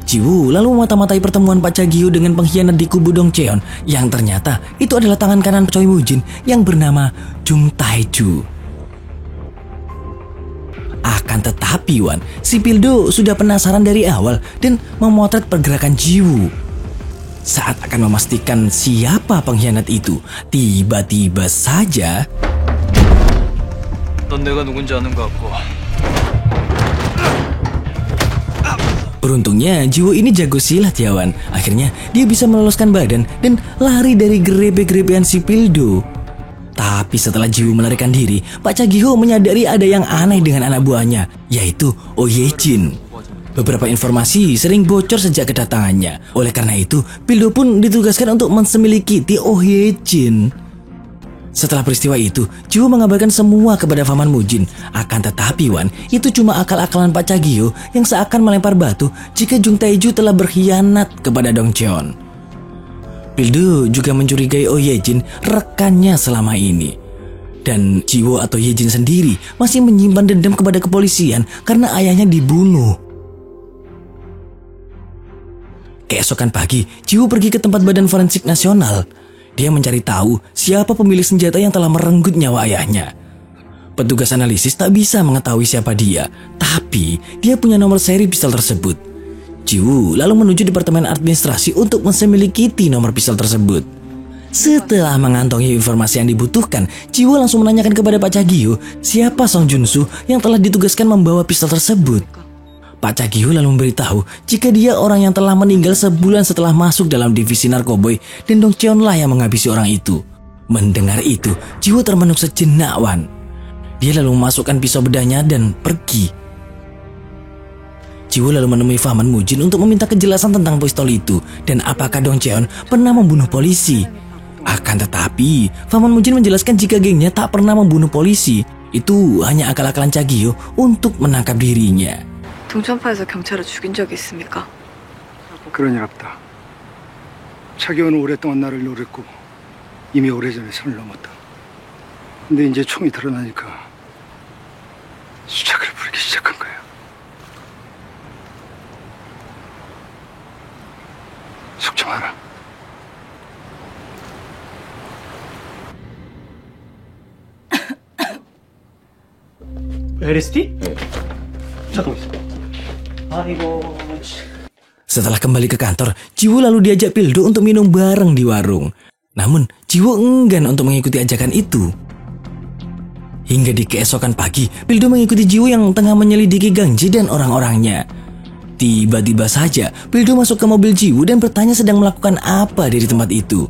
Ji-woo lalu memata-matai pertemuan Pak Cha-gi-ho dengan pengkhianat di kubu Dongcheon yang ternyata itu adalah tangan kanan Choi Moo Jin yang bernama Jung Tae-ju. Akan tetapi, Wan, si Pildo sudah penasaran dari awal dan memotret pergerakan Ji-woo. Saat akan memastikan siapa pengkhianat itu, tiba-tiba saja 넌 내가 누군지 아는 것 같고. beruntungnya Ji-woo ini jago silat ya, Wan. Akhirnya dia bisa meloloskan badan dan lari dari grepe-grepean si Pildo. Tapi setelah Ji-woo melarikan diri, Pak Cha-gi-ho menyadari ada yang aneh dengan anak buahnya, yaitu Oh Ye-jin. Beberapa informasi sering bocor sejak kedatangannya. Oleh karena itu, Pildo pun ditugaskan untuk mensemiliki Oh Ye-jin. Setelah peristiwa itu, Jiwoo mengabarkan semua kepada Paman Mujin. Akan tetapi Wan, itu cuma akal-akalan Pak Cha-gyo yang seakan melempar batu jika Jung Tae-ju telah berkhianat kepada Dong Cheon. Pildo juga mencurigai Oh Ye-jin rekannya selama ini. Dan Jiwoo atau Ye-jin sendiri masih menyimpan dendam kepada kepolisian karena ayahnya dibunuh. Keesokan pagi, Jiwoo pergi ke tempat Badan Forensik Nasional. Dia mencari tahu siapa pemilik senjata yang telah merenggut nyawa ayahnya. Petugas analisis tak bisa mengetahui siapa dia, tapi dia punya nomor seri pistol tersebut. Jiwoo lalu menuju Departemen Administrasi untuk memiliki nomor pistol tersebut. Setelah mengantongi informasi yang dibutuhkan, Jiwoo langsung menanyakan kepada Pak Cha-gyo siapa Song Jun-soo yang telah ditugaskan membawa pistol tersebut. Pak Cha-gyo lalu memberitahu jika dia orang yang telah meninggal sebulan setelah masuk dalam divisi narkoboy dan Dong Cheon lah yang menghabisi orang itu. Mendengar itu, Jiwoo termenung sejenak Wan. Dia lalu memasukkan pisau bedahnya dan pergi. Jiwoo lalu menemui Paman Mujin untuk meminta kejelasan tentang pistol itu dan apakah Dong Cheon pernah membunuh polisi. Akan tetapi, Paman Mujin menjelaskan jika gengnya tak pernah membunuh polisi. Itu hanya akal-akalan Cha-gyo untuk menangkap dirinya. 동천파에서 경찰을 죽인 적이 있습니까? 그런 일 없다. 차기호는 오랫동안 나를 노렸고 이미 오래전에 선을 넘었다. 근데 이제 총이 드러나니까 수작을 부리기 시작한 거야. 속 좀 알아. LSD? 네. 잠깐만 있어. 아이고. Setelah kembali ke kantor, Jiwoo lalu diajak Pildo untuk minum bareng di warung. Namun, Jiwoo enggan untuk mengikuti ajakan itu. Hingga di keesokan pagi, Pildo mengikuti Jiwoo yang tengah menyelidiki Gang Ji dan orang-orangnya. Tiba-tiba saja, Pildo masuk ke mobil Jiwoo dan bertanya sedang melakukan apa dari tempat itu.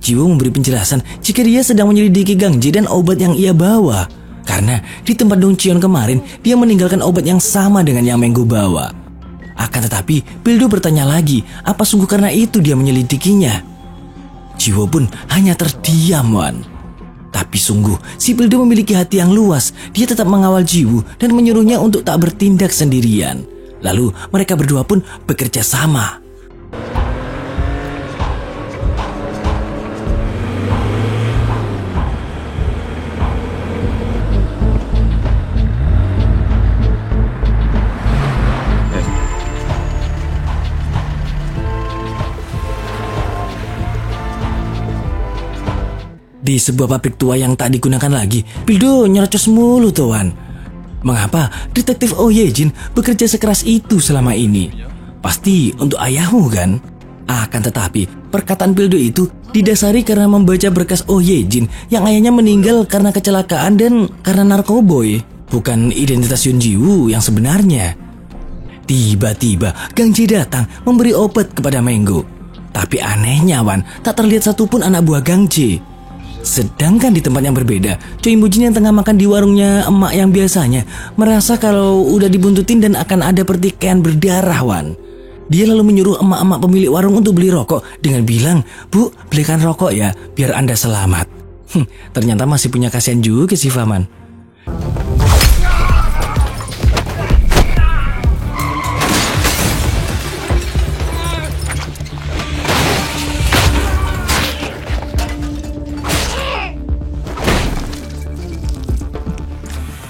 Jiwoo memberi penjelasan jika dia sedang menyelidiki Gang Ji dan obat yang ia bawa. Karena di tempat Dong Cheon kemarin, dia meninggalkan obat yang sama dengan yang Menggo bawa. Akan tetapi, Pildo bertanya lagi, apa sungguh karena itu dia menyelidikinya? Jiwoo pun hanya terdiam Wan. Tapi sungguh, si Pildo memiliki hati yang luas. Dia tetap mengawal Jiwoo dan menyuruhnya untuk tak bertindak sendirian. Lalu mereka berdua pun bekerja sama. Di sebuah pabrik tua yang tak digunakan lagi, Pildo nyerocos mulu tuan. Mengapa detektif Oh Ye-jin bekerja sekeras itu selama ini? Pasti untuk ayahmu kan? Akan tetapi, perkataan Pildo itu didasari karena membaca berkas Oh Ye-jin yang ayahnya meninggal karena kecelakaan dan karena narkoboy, bukan identitas Yun Jiwoo yang sebenarnya. Tiba-tiba Gang Ji datang memberi obat kepada Menggo. Tapi anehnya Wan, tak terlihat satupun anak buah Gang Ji. Sedangkan di tempat yang berbeda, Choi Mujin yang tengah makan di warungnya emak yang biasanya merasa kalau udah dibuntutin dan akan ada pertikaian berdarah Wan. Dia lalu menyuruh emak-emak pemilik warung untuk beli rokok dengan bilang, "Bu, belikan rokok ya, biar Anda selamat." Ternyata masih punya kasihan juga si Paman.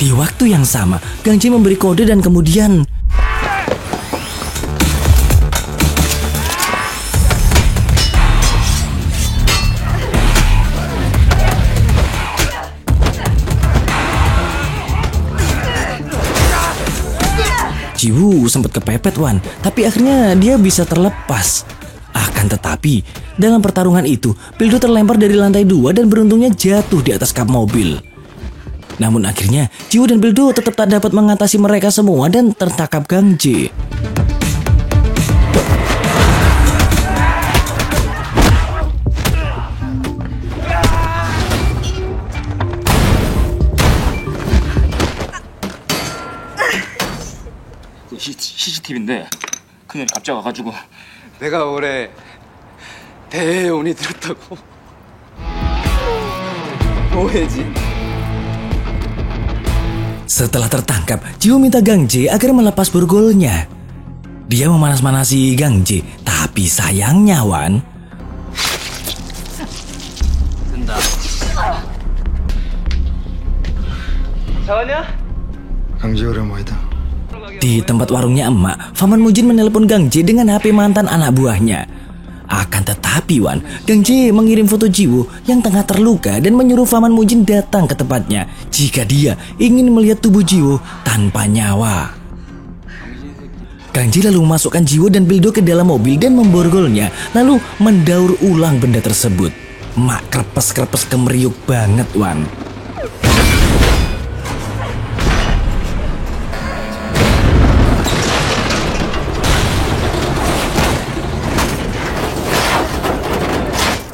Di waktu yang sama, Gang Ji memberi kode dan kemudian Jiwoo sempat kepepet Wan, tapi akhirnya dia bisa terlepas. Akan tetapi, dalam pertarungan itu, Pildo terlempar dari lantai 2 dan beruntungnya jatuh di atas kap mobil. Namun akhirnya, Jiwoo dan Pildo tetap tak dapat mengatasi mereka semua dan tertangkap Gang Ji. 팁인데 그년이 갑자기 와가지고 내가 올해 대운이 들었다고. 뭐해지? Setelah tertangkap, Jiwoo minta Gang Jae agar melepas borgolnya. Dia memanas-manasi Gang Jae, tapi sayangnya Wan, 강지 오랜만이다. di tempat warungnya emak, Paman Mujin menelepon Gang Jae dengan HP mantan anak buahnya. Akan tetapi Wan, Gang Jae mengirim foto Jiwoo yang tengah terluka dan menyuruh Paman Mujin datang ke tempatnya jika dia ingin melihat tubuh Jiwoo tanpa nyawa. Gang Jae lalu memasukkan Jiwoo dan Pildo ke dalam mobil dan memborgolnya, lalu mendaur ulang benda tersebut. Mak krepes-krepes kemeriuk banget Wan.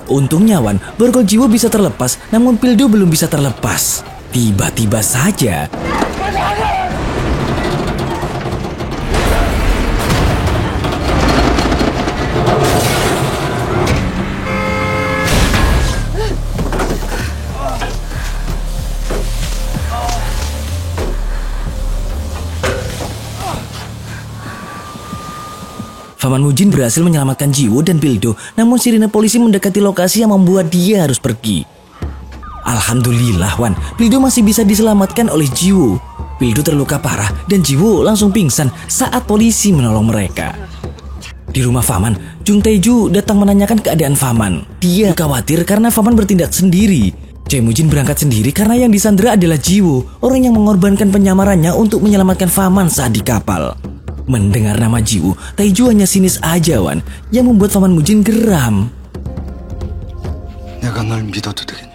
Untungnya Wan, borgol Jiwoo bisa terlepas, namun Pildo belum bisa terlepas. Tiba-tiba saja Paman Mujin berhasil menyelamatkan Jiwoo dan Pildo, namun sirine polisi mendekati lokasi yang membuat dia harus pergi. Alhamdulillah Wan, Pildo masih bisa diselamatkan oleh Jiwoo. Pildo terluka parah dan Jiwoo langsung pingsan saat polisi menolong mereka. Di rumah Paman, Jung Tae-ju datang menanyakan keadaan Paman. Dia khawatir karena Paman bertindak sendiri. Choi Mujin berangkat sendiri karena yang disandera adalah Jiwoo, orang yang mengorbankan penyamarannya untuk menyelamatkan Paman saat di kapal. Mendengar nama Jiwoo, Tae-ju hanya sinis aja Wan, yang membuat Paman Mujin geram. 내가 널 믿어도 되겠냐?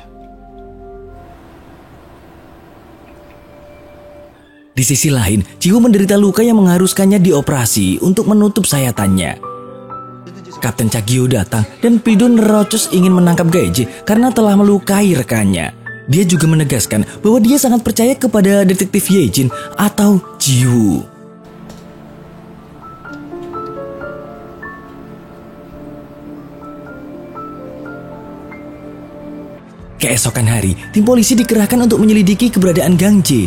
Di sisi lain, Jiwoo menderita luka yang mengharuskannya dioperasi untuk menutup sayatannya. Kapten Chagyo datang dan Pildo nerocos ingin menangkap Gaeji karena telah melukai rekannya. Dia juga menegaskan bahwa dia sangat percaya kepada detektif Yejin atau Jiwoo. Keesokan hari, tim polisi dikerahkan untuk menyelidiki keberadaan Gang Jae.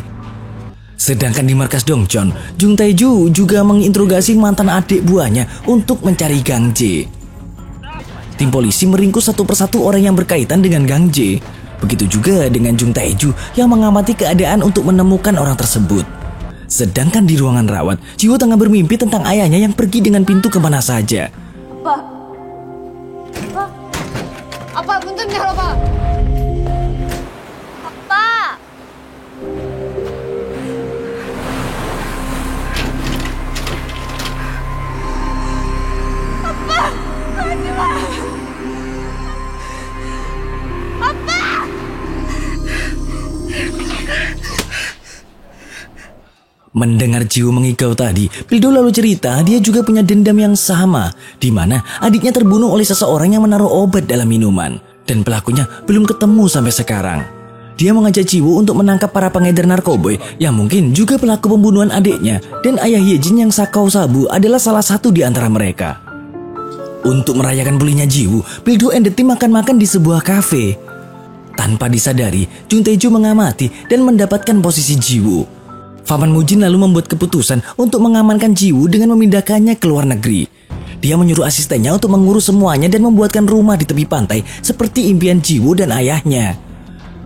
Sedangkan di markas Dongcheon, Jung Tae-ju juga menginterogasi mantan adik buahnya untuk mencari Gang Jae. Tim polisi meringkus satu persatu orang yang berkaitan dengan Gang Jae. Begitu juga dengan Jung Tae-ju yang mengamati keadaan untuk menemukan orang tersebut. Sedangkan di ruangan rawat, Jiwoo tengah bermimpi tentang ayahnya yang pergi dengan pintu kemana saja. 아빠 문 좀 열어봐. 아빠. 아빠 하지 마. 아빠. Mendengar Jiwoo mengigau tadi, Pildo lalu cerita dia juga punya dendam yang sama, di mana adiknya terbunuh oleh seseorang yang menaruh obat dalam minuman, dan pelakunya belum ketemu sampai sekarang. Dia mengajak Jiwoo untuk menangkap para pengedar narkoboy yang mungkin juga pelaku pembunuhan adiknya, dan ayah Yejin yang sakau sabu adalah salah satu di antara mereka. Untuk merayakan pulihnya Jiwoo, Pildo and the team makan-makan di sebuah kafe. Tanpa disadari, Jung Tae-ju mengamati dan mendapatkan posisi Jiwoo. Paman Mujin lalu membuat keputusan untuk mengamankan Jiwoo dengan memindahkannya ke luar negeri. Dia menyuruh asistennya untuk mengurus semuanya dan membuatkan rumah di tepi pantai seperti impian Jiwoo dan ayahnya.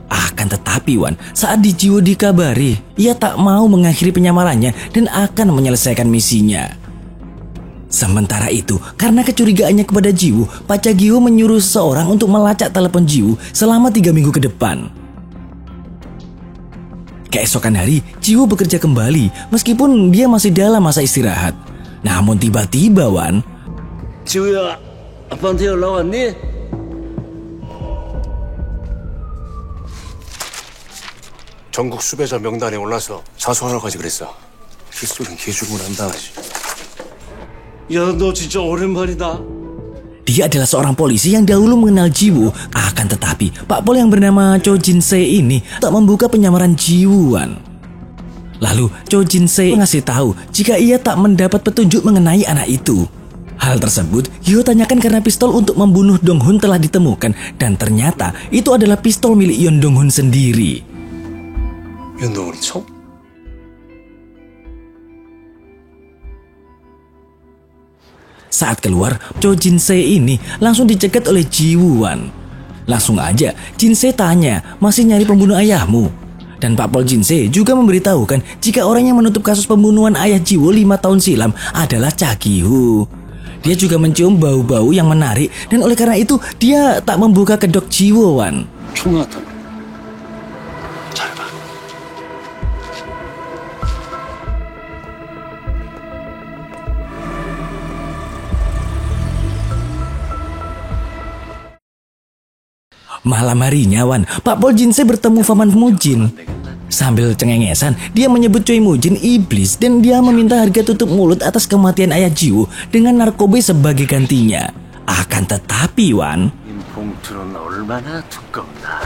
Akan tetapi Wan, saat Jiwoo dikabari, ia tak mau mengakhiri penyamarannya dan akan menyelesaikan misinya. Sementara itu, karena kecurigaannya kepada Jiwoo, Pak Chagyo menyuruh seseorang untuk melacak telepon Jiwoo selama 3 minggu ke depan. Keesokan hari, Jiwoo bekerja kembali meskipun dia masih dalam masa istirahat. Namun tiba-tiba Wan, 지우야, 아빠한테 연락 왔니? 전국 수배자 명단에 올라서 자수하러 가지 그랬어. 휘소린 개죽음을 안 당하지. 야, 너 진짜 오랜만이다. dia adalah seorang polisi yang dahulu mengenal Jiwoo. Akan tetapi, Pak Pol yang bernama Cho Jin-se ini tak membuka penyamaran Jiwoo. Lalu Cho Jin-se ngasih tahu jika ia tak mendapat petunjuk mengenai anak itu. Hal tersebut Hyo tanyakan karena pistol untuk membunuh Dong-hun telah ditemukan dan ternyata itu adalah pistol milik Yeon Dong-hun sendiri. 윤동훈이 총? Saat keluar, Cho Jin-se ini langsung dicegat oleh Ji Woo-wan. Langsung aja Jin-se tanya, masih nyari pembunuh ayahmu? Dan Pak Pol Jin-se juga memberitahukan jika orang yang menutup kasus pembunuhan ayah Ji Woo 5 tahun silam adalah Cha Gi-hu. Dia juga mencium bau-bau yang menarik dan oleh karena itu dia tak membuka kedok Ji Woo-wan. 총 나왔다. 잘해봐. Malam harinya Wan, Pak Pol Jin-se bertemu Paman Mujin. Sambil cengengesan, dia menyebut Choi Mujin iblis dan dia meminta harga tutup mulut atas kematian ayah Ji Woo dengan narkoba sebagai gantinya. Akan tetapi Wan, 봉투는 얼마나 두껍나.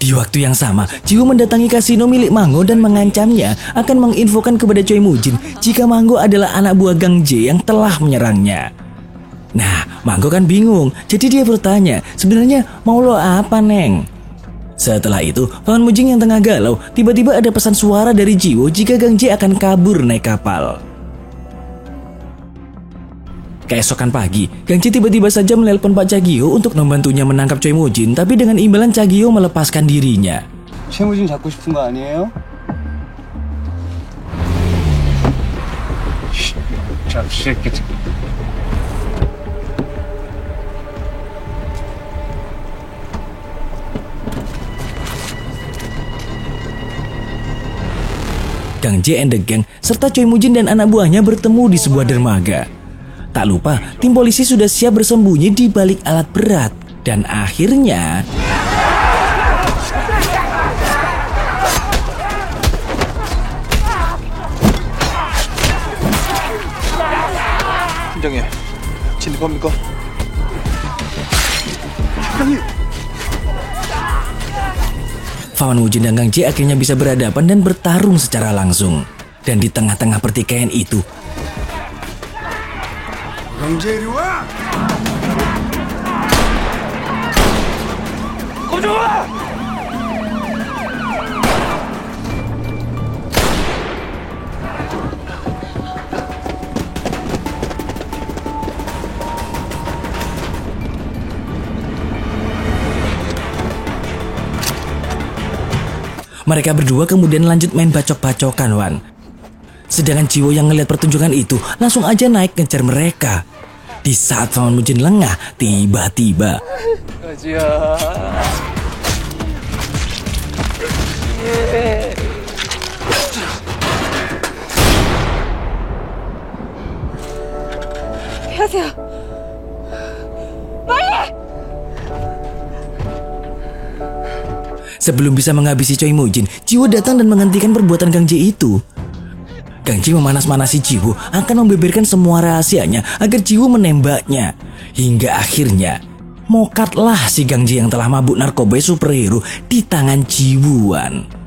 di waktu yang sama, Ji Woo mendatangi kasino milik Mango dan mengancamnya akan menginfokan kepada Choi Mujin jika Mango adalah anak buah Gang Jae yang telah menyerangnya. Nah, Mango kan bingung, jadi dia bertanya, sebenarnya mau lo apa, Neng? Setelah itu, Paman Mujin yang tengah galau, tiba-tiba ada pesan suara dari Ji Woo jika Gang Jae akan kabur naik kapal. Keesokan pagi, Gang Jae tiba-tiba saja menelpon Pak Cha Gi-ho untuk membantunya menangkap Choi Mujin, tapi dengan imbalan Cha Gi-ho melepaskan dirinya. 최무진 잡고 싶은 거 아니에요? 새끼. Gang Jae and the Gang serta Choi Mujin dan anak buahnya bertemu di sebuah dermaga. Tak lupa, tim polisi sudah siap bersembunyi di balik alat berat. Dan akhirnya... 팀장님, 진입합니까? Paman Mujin dan Gang Jae akhirnya bisa berhadapan dan bertarung secara langsung. Dan di tengah-tengah pertikaian itu, mereka berdua kemudian lanjut main bacok-bacokan, Wan. Sedangkan Ji Woo yang ngeliat pertunjukan itu langsung aja naik ngejar mereka. Di saat Paman Mujin lengah, tiba-tiba 하세요. 빨리! sebelum bisa menghabisi Choi Mujin, Ji Woo datang dan menghentikan perbuatan Gang Jae itu. Gang Jae memanas-manasi Ji Woo akan membeberkan semua rahasianya agar Ji Woo menembaknya. Hingga akhirnya, mokatlah si Gang Jae yang telah mabuk narkoba superhero di tangan Ji Woo-wan.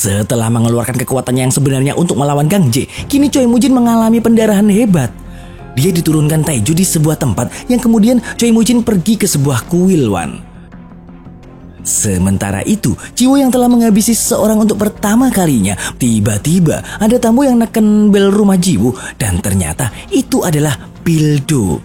Setelah mengeluarkan kekuatannya yang sebenarnya untuk melawan Gang Jae, kini Choi Mujin mengalami pendarahan hebat. Dia diturunkan Taiju di sebuah tempat yang kemudian Choi Mujin pergi ke sebuah kuil, Wan. Sementara itu, Ji Woo yang telah menghabisi seseorang untuk pertama kalinya, tiba-tiba ada tamu yang neken bel rumah Ji Woo dan ternyata itu adalah Pildo.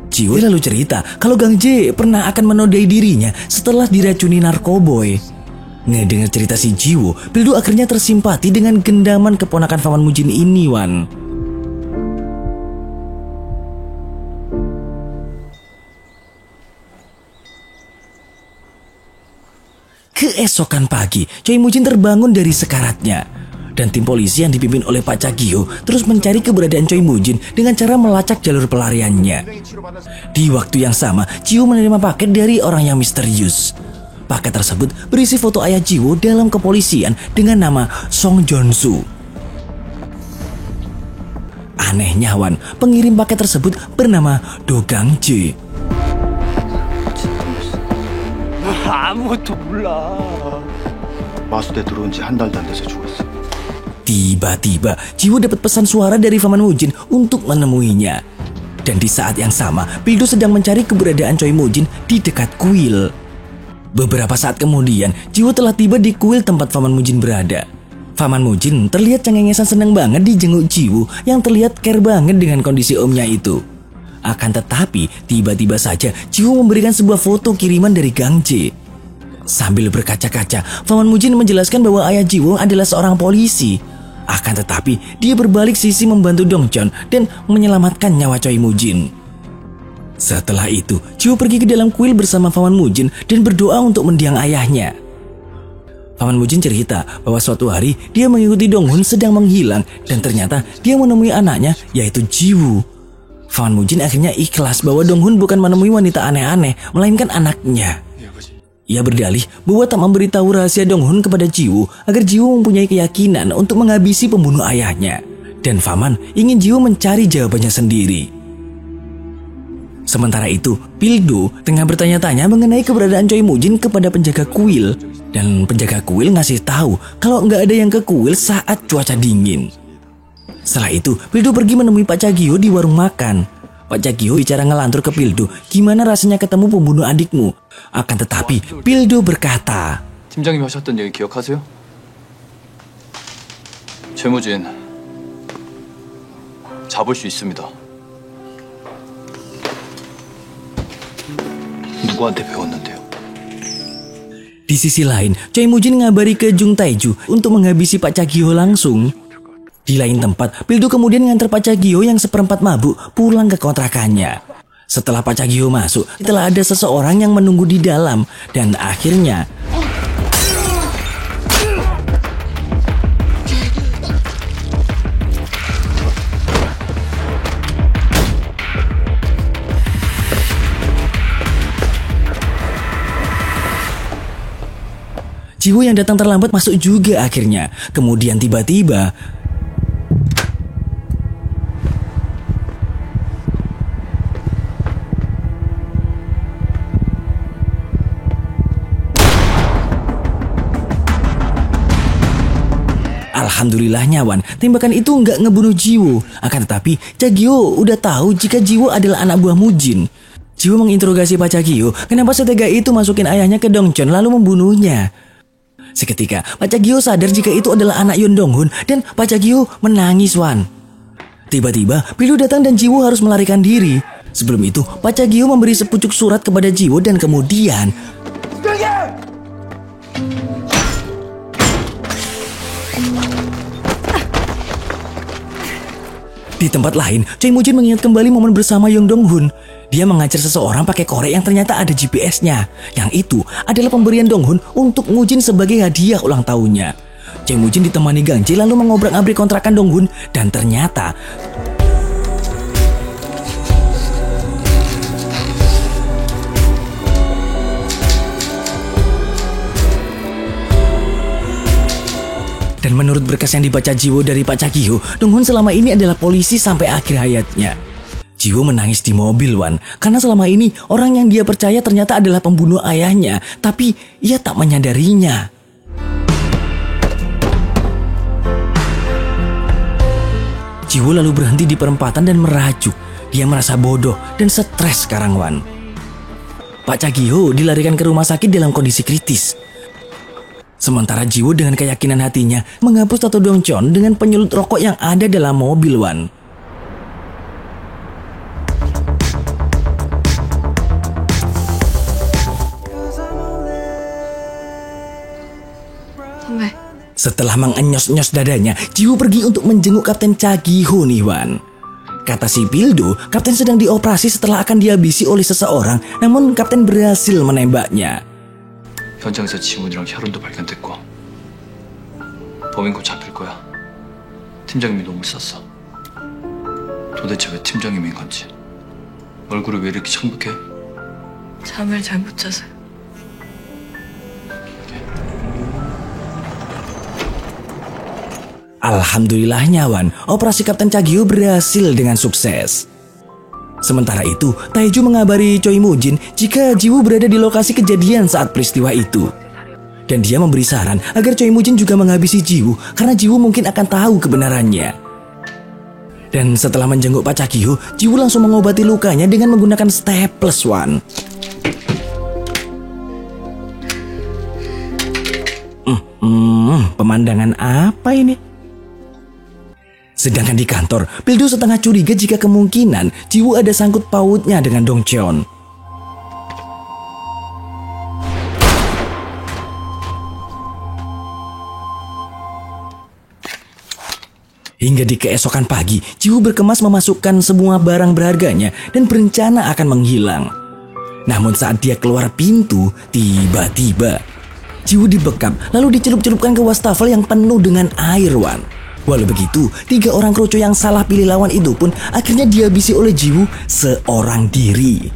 Ji Woo lalu cerita kalau Gang Jae pernah akan menodai dirinya setelah diracuni narkoboy. Ngedengar cerita si Ji Woo, Pildo akhirnya tersimpati dengan gendaman keponakan Paman Mujin ini, Wan. Keesokan pagi, Choi Mujin terbangun dari sekaratnya. Dan tim polisi yang dipimpin oleh Pak Chagyo terus mencari keberadaan Choi Moo-jin dengan cara melacak jalur pelariannya. Di waktu yang sama, Jiwoo menerima paket dari orang yang misterius. Paket tersebut berisi foto ayah Jiwoo dalam kepolisian dengan nama Song Jong-soo. Anehnya Wan, pengirim paket tersebut bernama Do Gang-jae. 아무것도 몰라. 마수대 들어온 지 한 달도 안 돼서 죽었어. Tiba-tiba, Jiwoo dapat pesan suara dari Paman Moo-jin untuk menemuinya. Dan di saat yang sama, Pildo sedang mencari keberadaan Choi Moo-jin di dekat kuil. Beberapa saat kemudian, Jiwoo telah tiba di kuil tempat Paman Moo-jin berada. Paman Moo-jin terlihat cengengesan senang banget dijenguk Jiwoo yang terlihat care banget dengan kondisi omnya itu. Akan tetapi, tiba-tiba saja Jiwoo memberikan sebuah foto kiriman dari Gang-jae. Sambil berkaca-kaca, Paman Moo-jin menjelaskan bahwa ayah Jiwoo adalah seorang polisi. Akan tetapi, dia berbalik sisi membantu Dongcheon dan menyelamatkan nyawa Choi Moo-jin. Setelah itu, Jiwoo pergi ke dalam kuil bersama Paman Moo-jin dan berdoa untuk mendiang ayahnya. Paman Moo-jin cerita bahwa suatu hari dia mengikuti Dong-hun sedang menghilang dan ternyata dia menemui anaknya yaitu Jiwoo. Paman Moo-jin akhirnya ikhlas bahwa Dong-hun bukan menemui wanita aneh-aneh, melainkan anaknya. Ia berdalih bahwa tak memberitahu rahasia Dong-hun kepada Jiwoo agar Jiwoo mempunyai keyakinan untuk menghabisi pembunuh ayahnya. Dan Paman ingin Jiwoo mencari jawabannya sendiri. Sementara itu, Pildo tengah bertanya-tanya mengenai keberadaan Choi Moo-jin kepada penjaga kuil. Dan penjaga kuil ngasih tahu kalau nggak ada yang ke kuil saat cuaca dingin. Setelah itu, Pildo pergi menemui Pak Chagyo di warung makan. Pak Chagyo bicara ngelantur ke Pildo, gimana rasanya ketemu pembunuh adikmu. Akan tetapi, Pildo berkata, 팀장님이 하셨던 얘기 기억하세요? 최무진 잡을 수 있습니다. 누구한테 배웠는데요? Di sisi lain, Choi Moo-jin ngabari ke Jung Tae-ju untuk menghabisi Pak Chagyo langsung. Di lain tempat, Pildo kemudian nganter Pak Chagyo yang seperempat mabuk pulang ke kontrakannya. Setelah Pak Chagyo masuk, telah ada seseorang yang menunggu di dalam dan akhirnya Jiwoo yang datang terlambat masuk juga akhirnya. Kemudian tiba-tiba Alhamdulillahnya Wan, tembakan itu nggak ngebunuh Jiwoo. Akan tetapi, Chagyo udah tahu jika Jiwoo adalah anak buah Moo-jin. Jiwoo menginterogasi Pak Chagyo, kenapa setega itu masukin ayahnya ke Dongcheon lalu membunuhnya. Seketika, Pak Chagyo sadar jika itu adalah anak Yeon Dong-hun dan Pak Chagyo menangis Wan. Tiba-tiba, Pildo datang dan Jiwoo harus melarikan diri. Sebelum itu, Pak Chagyo memberi sepucuk surat kepada Jiwoo dan kemudian di tempat lain, Choi Moo-jin mengingat kembali momen bersama Yeon Dong-hun. Dia mengajar seseorang pakai korek yang ternyata ada GPS-nya. Yang itu adalah pemberian Dong-hun untuk Moo-jin sebagai hadiah ulang tahunnya. Choi Moo-jin ditemani Gang-jae lalu mengobrak-abrik kontrakan Dong-hun dan ternyata dan menurut berkas yang dibaca Jiwoo dari Pak Chagyo, Dong-hun selama ini adalah polisi sampai akhir hayatnya. Jiwoo menangis di mobil Wan, karena selama ini orang yang dia percaya ternyata adalah pembunuh ayahnya, tapi ia tak menyadarinya. Jiwoo lalu berhenti di perempatan dan merajuk. Dia merasa bodoh dan stres sekarang Wan. Pak Chagyo dilarikan ke rumah sakit dalam kondisi kritis. Sementara Jiwoo dengan keyakinan hatinya menghapus tato Dongcheon dengan penyulut rokok yang ada dalam mobil Wan. Setelah mengenyos-nyos dadanya, Jiwoo pergi untuk menjenguk Kapten Chagyo nih Wan. Kata si Pildo, Kapten sedang dioperasi setelah akan dihabisi oleh seseorang, namun Kapten berhasil menembaknya. 현장에서 지문이랑 혈흔도 발견됐고 범인 곧 잡힐 거야. 팀장님이 너무 쌌어. 도대체 왜 팀장님인 건지. 얼굴이 왜 이렇게 창백해? 잠을 잘 못 자서. Alhamdulillahnya Wan, operasi Kapten Chagyo berhasil dengan sukses. Sementara itu, Taeju mengabari Choi Mujin jika Jiwoo berada di lokasi kejadian saat peristiwa itu. Dan dia memberi saran agar Choi Mujin juga menghabisi Jiwoo karena Jiwoo mungkin akan tahu kebenarannya. Dan setelah menjenguk Pak Chagyo, Jiwoo langsung mengobati lukanya dengan menggunakan staples Wan. Pemandangan apa ini? Sedangkan di kantor, Pildo setengah curiga jika kemungkinan Jiwoo ada sangkut pautnya dengan Dong Cheon. Hingga di keesokan pagi, Jiwoo berkemas memasukkan semua barang berharganya dan berencana akan menghilang. Namun saat dia keluar pintu, tiba-tiba Jiwoo dibekap lalu dicelup-celupkan ke wastafel yang penuh dengan air Wan. Walau begitu, 3 orang kroco yang salah pilih lawan itu pun akhirnya dihabisi oleh Jiwoo seorang diri.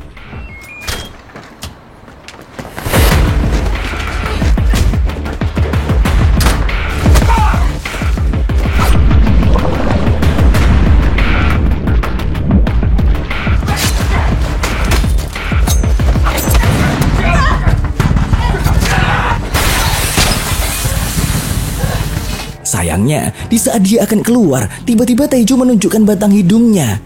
Sayangnya, di saat dia akan keluar, tiba-tiba Taeju menunjukkan batang hidungnya.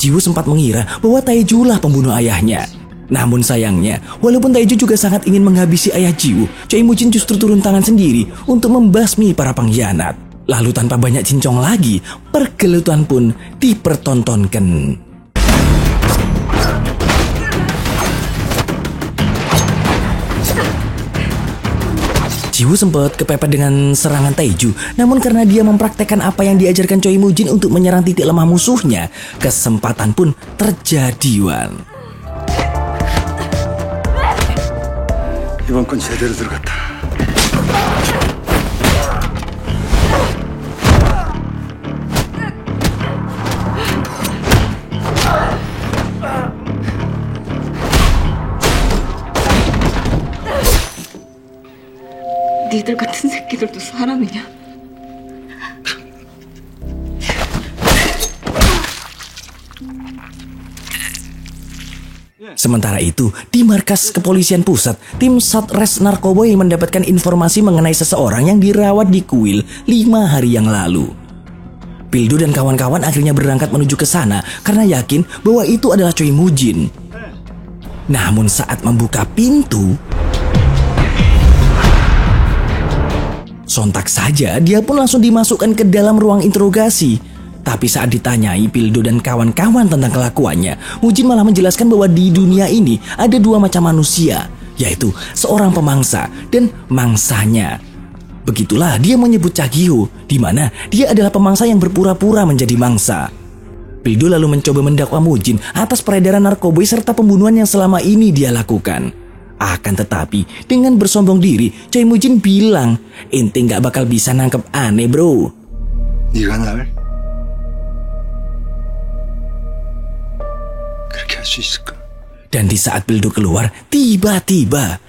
Jiwoo sempat mengira bahwa Taeju lah pembunuh ayahnya. Namun sayangnya, walaupun Taeju juga sangat ingin menghabisi ayah Jiwoo, Choi Mujin justru turun tangan sendiri untuk membasmi para pengkhianat. Lalu tanpa banyak cincong lagi, pergelutan pun dipertontonkan. Jiwoo sempat kepepet dengan serangan Taeju, namun karena dia mempraktekkan apa yang diajarkan Choi Mujin untuk menyerang titik lemah musuhnya, kesempatan pun terjadi Wan. 이번 건 제대로 들어갔다. 니들 같은 새끼들도 사람이냐? Sementara itu, di markas kepolisian pusat, tim Satres Narkoboy mendapatkan informasi mengenai seseorang yang dirawat di kuil 5 hari yang lalu. Pildo dan kawan-kawan akhirnya berangkat menuju ke sana karena yakin bahwa itu adalah Choi Mujin. Namun saat membuka pintu, sontak saja dia pun langsung dimasukkan ke dalam ruang interogasi. Tapi saat ditanyai Pildo dan kawan-kawan tentang kelakuannya, Mujin malah menjelaskan bahwa di dunia ini ada 2 macam manusia, yaitu seorang pemangsa dan mangsanya. Begitulah dia menyebut Chagyo, di mana dia adalah pemangsa yang berpura-pura menjadi mangsa. Pildo lalu mencoba mendakwa Mujin atas peredaran narkoba serta pembunuhan yang selama ini dia lakukan. Akan tetapi, dengan bersombong diri, Choi Mujin bilang, "Ente nggak bakal bisa nangkep aneh, bro." 네가 날 그렇게 할 수 있을까? Dan di saat Pildo keluar, tiba-tiba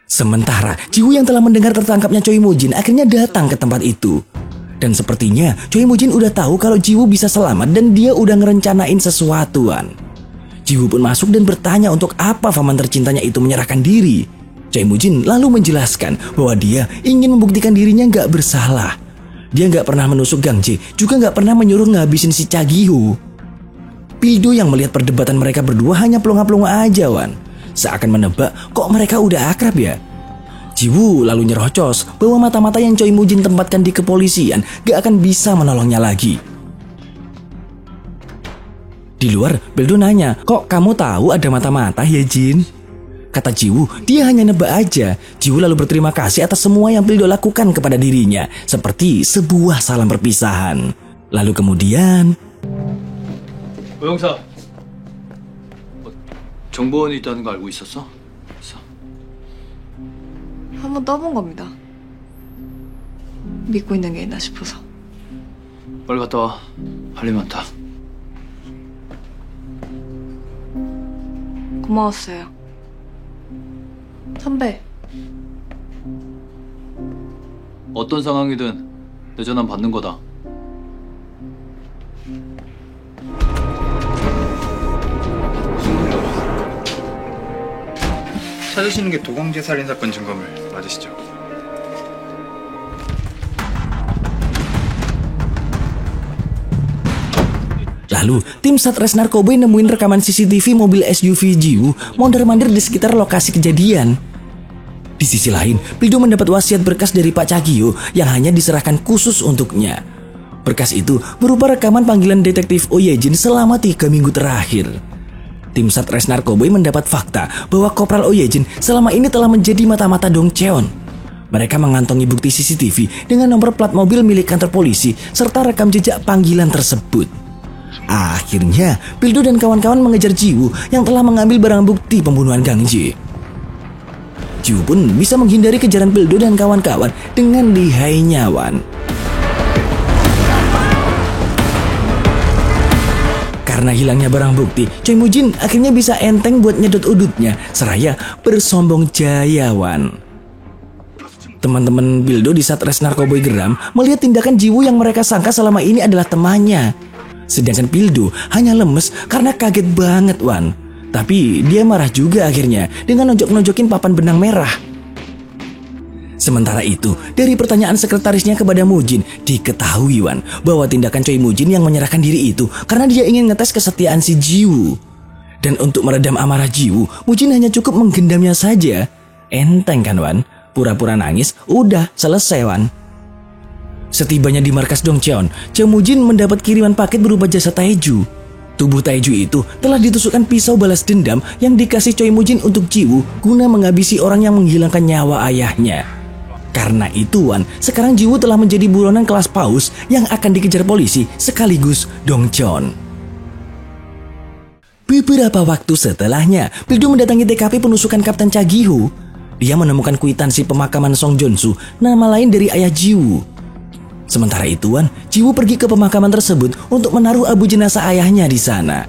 sementara Jiwoo yang telah mendengar tertangkapnya Choi Mujin akhirnya datang ke tempat itu. Dan sepertinya Choi Mujin udah tahu kalau Jiwoo bisa selamat dan dia udah ngerencanain sesuatuan. Jiwoo pun masuk dan bertanya untuk apa paman tercintanya itu menyerahkan diri. Choi Mujin lalu menjelaskan bahwa dia ingin membuktikan dirinya nggak bersalah. Dia nggak pernah menusuk Gang Jae, juga nggak pernah menyuruh ngabisin si Chagyo. Pildo yang melihat perdebatan mereka berdua hanya pelonga-pelonga aja, Wan. Seakan menebak kok mereka udah akrab ya. Jiwoo lalu nyerocos bahwa mata-mata yang Choi Mujin tempatkan di kepolisian gak akan bisa menolongnya lagi. Di luar, Pildo nanya, "Kok kamu tahu ada mata-mata ya, Jin?" Kata Jiwoo, dia hanya nebak aja. Jiwoo lalu berterima kasih atas semua yang Pildo lakukan kepada dirinya, seperti sebuah salam perpisahan. Lalu kemudian, 오 형사, 정보원이 있다는 거 알고 있었어? 한번 떠본 겁니다. 믿고 있는 게 있나 싶어서. 빨리 갔다 와. 할 일 많다. 고마웠어요. 선배. 어떤 상황이든 내 전화는 받는 거다. 찾으시는 게 도광재 살인 사건 증거물 맞으시죠? Lalu, tim Satres Narkoboy nemuin rekaman CCTV mobil SUV Jiwoo mondar-mandir di sekitar lokasi kejadian. Di sisi lain, Pildo mendapat wasiat berkas dari Pak Cagio yang hanya diserahkan khusus untuknya. Berkas itu berupa rekaman panggilan detektif Oh Ye-jin selama 3 minggu terakhir. Tim Satres Narkoboy mendapat fakta bahwa Kopral Oh Ye-jin selama ini telah menjadi mata-mata Dong Cheon. Mereka mengantongi bukti CCTV dengan nomor plat mobil milik kantor polisi serta rekam jejak panggilan tersebut. Akhirnya, Pildo dan kawan-kawan mengejar Jiwoo yang telah mengambil barang bukti pembunuhan Gang Jae. Jiwoo pun bisa menghindari kejaran Pildo dan kawan-kawan dengan lihainya, Wan. Karena hilangnya barang bukti, Choi Moo-jin akhirnya bisa enteng buat nyedot udutnya, seraya bersombong jaya, Wan. Teman-teman Pildo di Satres Narkoboy geram melihat tindakan Jiwoo yang mereka sangka selama ini adalah temannya. Sedangkan Pildo hanya lemes karena kaget banget, Wan. Tapi dia marah juga akhirnya dengan nonjok-nonjokin papan benang merah. Sementara itu, dari pertanyaan sekretarisnya kepada Moo-jin, diketahui, Wan, bahwa tindakan Choi Moo-jin yang menyerahkan diri itu karena dia ingin ngetes kesetiaan si Jiwoo. Dan untuk meredam amarah Jiwoo, Moo-jin hanya cukup menggendamnya saja. Enteng kan, Wan? Pura-pura nangis, udah selesai, Wan. Setibanya di markas Dong Cheon, Choi Moo-jin mendapat kiriman paket berupa jasa Taeju. Tubuh Taeju itu telah ditusukkan pisau balas dendam yang dikasih Choi Moo-jin untuk Jiwoo guna menghabisi orang yang menghilangkan nyawa ayahnya. Karena itu, Wan, sekarang Jiwoo telah menjadi buronan kelas paus yang akan dikejar polisi sekaligus Dong Cheon. Beberapa waktu setelahnya, Pildo mendatangi TKP penusukan Kapten Cagihoo. Dia menemukan kwitansi pemakaman Song Jonsu, nama lain dari ayah Jiwoo. Sementara itu, Wan, Jiwoo pergi ke pemakaman tersebut untuk menaruh abu jenazah ayahnya di sana.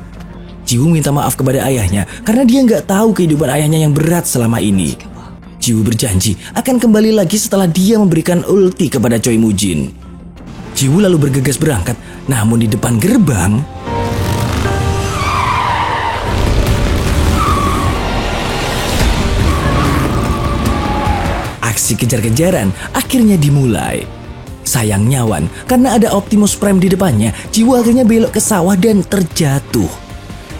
Jiwoo minta maaf kepada ayahnya karena dia nggak tahu kehidupan ayahnya yang berat selama ini. Jiwoo berjanji akan kembali lagi setelah dia memberikan ulti kepada Choi Moo-jin. Jiwoo lalu bergegas berangkat, namun di depan gerbang aksi kejar-kejaran akhirnya dimulai. Sayangnya, Wan, karena ada Optimus Prime di depannya, Jiwoo akhirnya belok ke sawah dan terjatuh.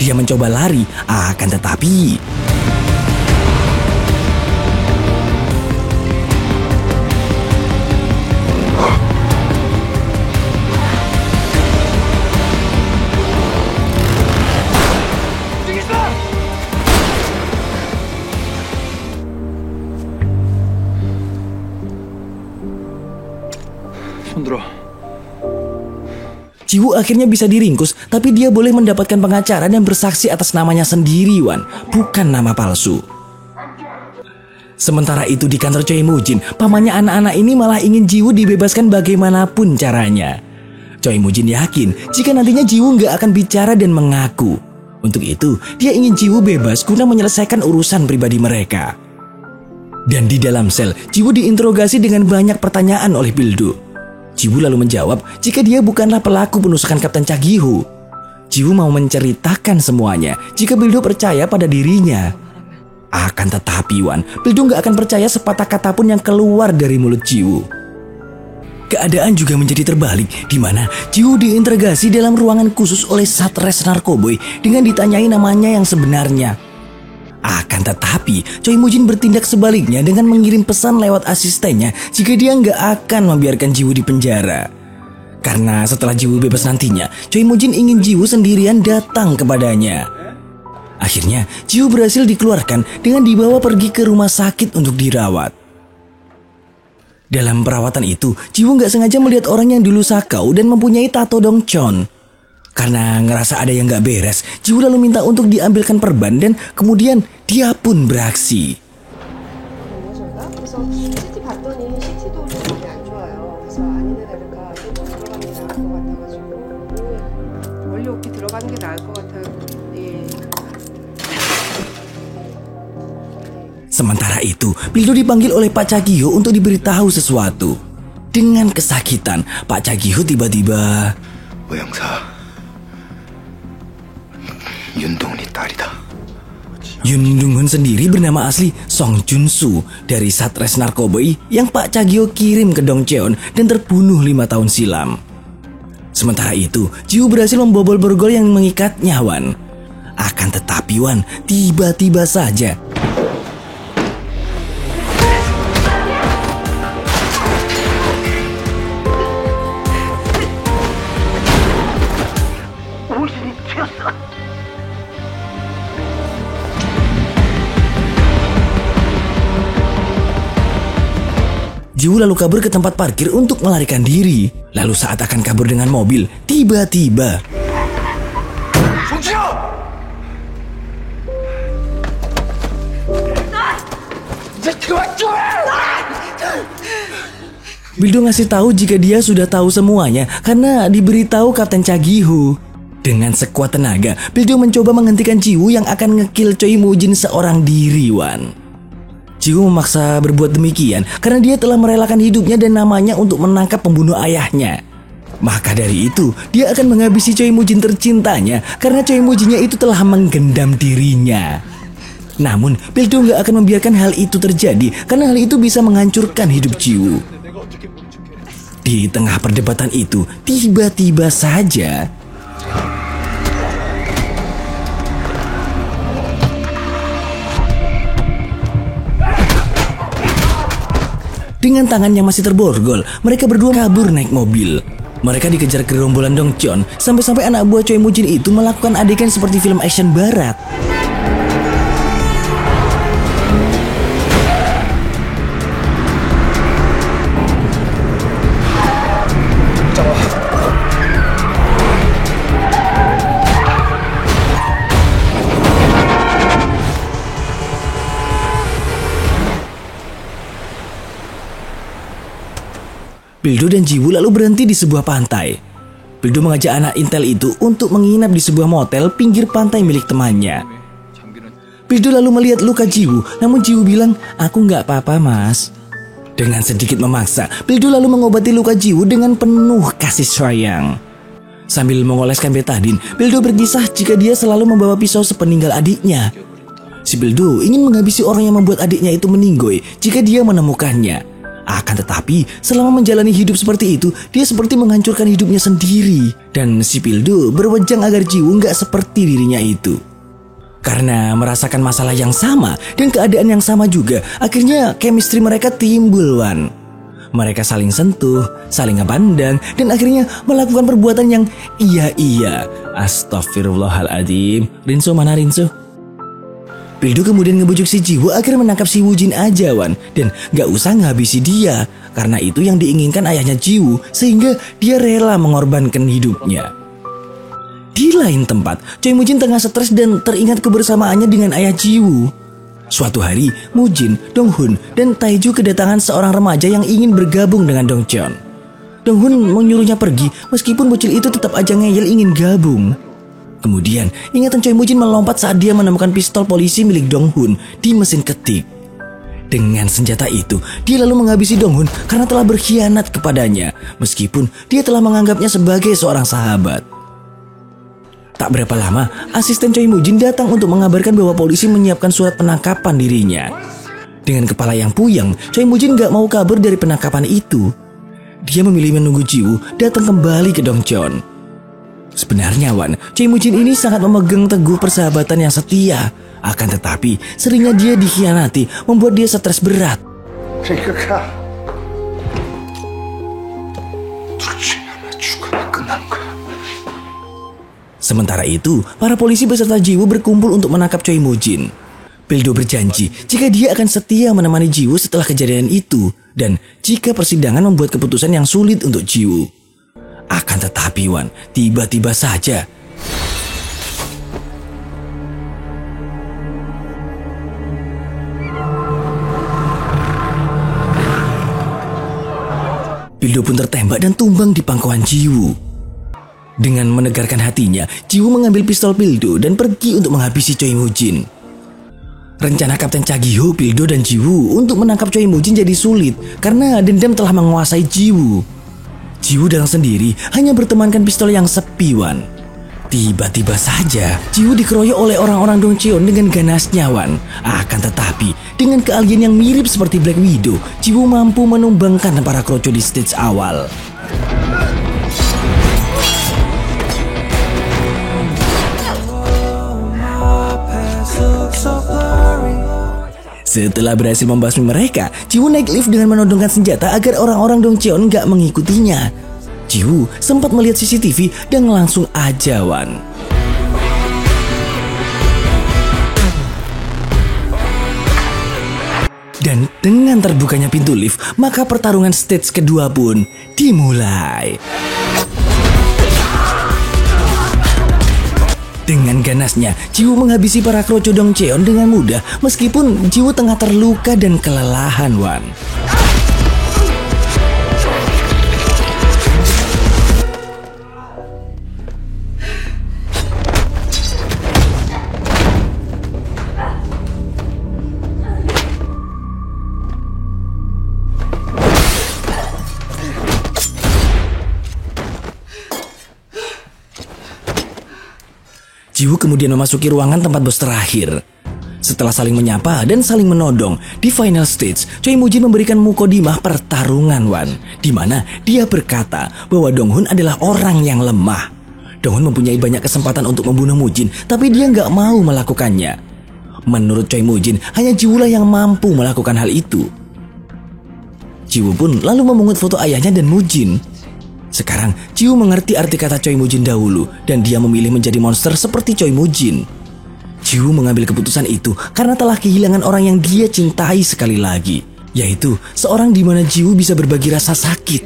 Dia mencoba lari, akan tetapi Jiwoo akhirnya bisa diringkus, tapi dia boleh mendapatkan pengacara dan bersaksi atas namanya sendiri, Wan, bukan nama palsu. Sementara itu di kantor Choi Moo-jin, pamannya anak-anak ini malah ingin Jiwoo dibebaskan bagaimanapun caranya. Choi Moo-jin yakin jika nantinya Jiwoo nggak akan bicara dan mengaku. Untuk itu, dia ingin Jiwoo bebas guna menyelesaikan urusan pribadi mereka. Dan di dalam sel, Jiwoo diinterogasi dengan banyak pertanyaan oleh Pildo. Jiwoo lalu menjawab jika dia bukanlah pelaku penusukan Kapten Cagihoo. Jiwoo mau menceritakan semuanya jika Pildo percaya pada dirinya. Akan tetapi, Wan, Pildo gak akan percaya sepatah kata pun yang keluar dari mulut Jiwoo. Keadaan juga menjadi terbalik, di mana Jiwoo diinterogasi dalam ruangan khusus oleh Satres Narkoboy dengan ditanyai namanya yang sebenarnya. Akan tetapi, Choi Moo-jin bertindak sebaliknya dengan mengirim pesan lewat asistennya jika dia nggak akan membiarkan Jiwoo di penjara. Karena setelah Jiwoo bebas nantinya, Choi Moo-jin ingin Jiwoo sendirian datang kepadanya. Akhirnya, Jiwoo berhasil dikeluarkan dengan dibawa pergi ke rumah sakit untuk dirawat. Dalam perawatan itu, Jiwoo nggak sengaja melihat orang yang dulu sakau dan mempunyai tato Dong Cheon. Karena ngerasa ada yang gak beres, Jiwoo lalu minta untuk diambilkan perban dan kemudian dia pun beraksi. Sementara itu, Pildo dipanggil oleh Pak Chagihyo untuk diberitahu sesuatu. Dengan kesakitan, Pak Chagihyo tiba-tiba... 오영사, 윤동훈이 딸이다. Yun Dong-hun sendiri bernama asli Song Jun-soo dari Satres Narkoboi yang Pak Chagihyo kirim ke Dongcheon dan terbunuh 5 tahun silam. Sementara itu, Ji-woo berhasil membobol borgol yang mengikatnya, Wan. Akan tetapi, Wan, tiba-tiba saja Ji-woo lalu kabur ke tempat parkir untuk melarikan diri. Lalu saat akan kabur dengan mobil, tiba-tiba Pildo ngasih tahu jika dia sudah tahu semuanya karena diberitahu Kapten Chagihyo. Dengan sekuat tenaga, Pildo mencoba menghentikan Ji-woo yang akan ngekill Choi Moo-jin seorang diri, Wan. Ji-woo memaksa berbuat demikian karena dia telah merelakan hidupnya dan namanya untuk menangkap pembunuh ayahnya. Maka dari itu, dia akan menghabisi Choi Moo-jin tercintanya karena Choi Moo-jinnya itu telah menggendam dirinya. Namun, Pildo gak akan membiarkan hal itu terjadi karena hal itu bisa menghancurkan hidup Ji-woo. Di tengah perdebatan itu, tiba-tiba saja dengan tangan yang masih terborgol, mereka berdua kabur naik mobil. Mereka dikejar gerombolan Dongcheon sampai-sampai anak buah Choi Moo-jin itu melakukan adegan seperti film action barat. Pildo dan Ji-woo lalu berhenti di sebuah pantai. Pildo mengajak anak intel itu untuk menginap di sebuah motel pinggir pantai milik temannya. Pildo lalu melihat luka Ji-woo, namun Ji-woo bilang, "Aku nggak apa-apa, Mas." Dengan sedikit memaksa, Pildo lalu mengobati luka Ji-woo dengan penuh kasih sayang. Sambil mengoleskan betadin, Pildo berkisah jika dia selalu membawa pisau sepeninggal adiknya. Si Pildo ingin menghabisi orang yang membuat adiknya itu meninggoy jika dia menemukannya. Akan tetapi, selama menjalani hidup seperti itu, dia seperti menghancurkan hidupnya sendiri. Dan si Pildo berwejang agar Ji-woo nggak seperti dirinya itu. Karena merasakan masalah yang sama dan keadaan yang sama juga, akhirnya chemistry mereka timbul, Wan. Mereka saling sentuh, saling ngepandang, dan akhirnya melakukan perbuatan yang iya. Astagfirullahaladzim. Rinso mana Rinso? Pildo kemudian ngebujuk si Ji-woo agar menangkap si Woo-jin aja, Wan, dan gak usah nghabisi dia, karena itu yang diinginkan ayahnya Ji-woo, sehingga dia rela mengorbankan hidupnya. Di lain tempat, Choi Moo-jin tengah stres dan teringat kebersamaannya dengan ayah Ji-woo. Suatu hari, Moo-jin, Dong-hun, dan Tae-ju kedatangan seorang remaja yang ingin bergabung dengan Dongcheon. Dong-hun menyuruhnya pergi, meskipun bocil itu tetap aja ngeyel ingin gabung. Kemudian, ingatan Choi Moo-jin melompat saat dia menemukan pistol polisi milik Dong-hun di mesin ketik. Dengan senjata itu, dia lalu menghabisi Dong-hun karena telah berkhianat kepadanya, meskipun dia telah menganggapnya sebagai seorang sahabat. Tak berapa lama, asisten Choi Moo-jin datang untuk mengabarkan bahwa polisi menyiapkan surat penangkapan dirinya. Dengan kepala yang puyeng, Choi Moo-jin gak mau kabur dari penangkapan itu. Dia memilih menunggu Ji-woo datang kembali ke Dongcheon. Sebenarnya, Wan, Choi Moo-jin ini sangat memegang teguh persahabatan yang setia. Akan tetapi, seringnya dia dikhianati, membuat dia stres berat. Sementara itu, para polisi beserta Ji-woo berkumpul untuk menangkap Choi Moo-jin. Pildo berjanji jika dia akan setia menemani Ji-woo setelah kejadian itu, dan jika persidangan membuat keputusan yang sulit untuk Ji-woo. Akan tetapi, Wan, tiba-tiba saja Pildo pun tertembak dan tumbang di pangkuan Ji-woo. Dengan menegarkan hatinya, Ji-woo mengambil pistol Pildo dan pergi untuk menghabisi Choi Moo-jin. Rencana Kapten Chagihyo, Pildo, dan Jiwoo untuk menangkap Choi Moo-jin jadi sulit karena dendam telah menguasai Jiwoo. Jiwoo datang sendiri hanya bertemankan pistol yang sepi, Wan. Tiba-tiba saja Jiwoo dikeroyok oleh orang-orang Dongcheon dengan ganasnya, Wan. Akan tetapi dengan keahlian yang mirip seperti Black Widow, Jiwoo mampu menumbangkan para kroco di stage awal. Setelah berhasil membasmi mereka, Jiwoo naik lift dengan menodongkan senjata agar orang-orang Dongcheon gak mengikutinya. Jiwoo sempat melihat CCTV dan langsung aja, Wan. Dan dengan terbukanya pintu lift, maka pertarungan stage kedua pun dimulai. Dengan ganasnya, Jiwoo menghabisi para kroco Dongcheon dengan mudah meskipun Jiwoo tengah terluka dan kelelahan, Wan. Jiwoo kemudian memasuki ruangan tempat bos terakhir. Setelah saling menyapa dan saling menodong, di final stage, Choi Moo-jin memberikan mukodimah pertarungan, Wan, di mana dia berkata bahwa Dong-hun adalah orang yang lemah. Dong-hun mempunyai banyak kesempatan untuk membunuh Moo-jin, tapi dia nggak mau melakukannya. Menurut Choi Moo-jin, hanya Jiwoo lah yang mampu melakukan hal itu. Jiwoo pun lalu memungut foto ayahnya dan Moo-jin. Sekarang, Jiwoo mengerti arti kata Choi Moo-jin dahulu dan dia memilih menjadi monster seperti Choi Moo-jin. Jiwoo mengambil keputusan itu karena telah kehilangan orang yang dia cintai sekali lagi, yaitu seorang di mana Jiwoo bisa berbagi rasa sakit.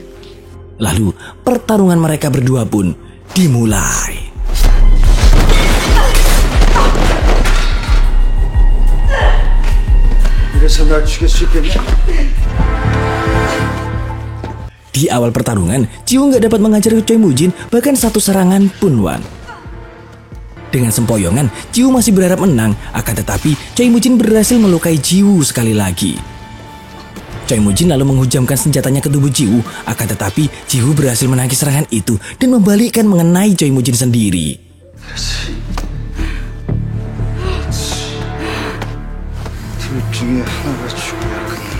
Lalu, pertarungan mereka berdua pun dimulai. 이래서 날 죽일 수 있겠냐? Di awal pertarungan, Jiwoo nggak dapat mengajar Choi Moo-jin bahkan satu serangan pun, Wan. Dengan sempoyongan, Jiwoo masih berharap menang, akan tetapi Choi Moo-jin berhasil melukai Jiwoo sekali lagi. Choi Moo-jin lalu menghujamkan senjatanya ke tubuh Jiwoo, akan tetapi Jiwoo berhasil menangkis serangan itu dan membalikkan mengenai Choi Moo-jin sendiri. 둘 중에 하나가 죽어야 끝나.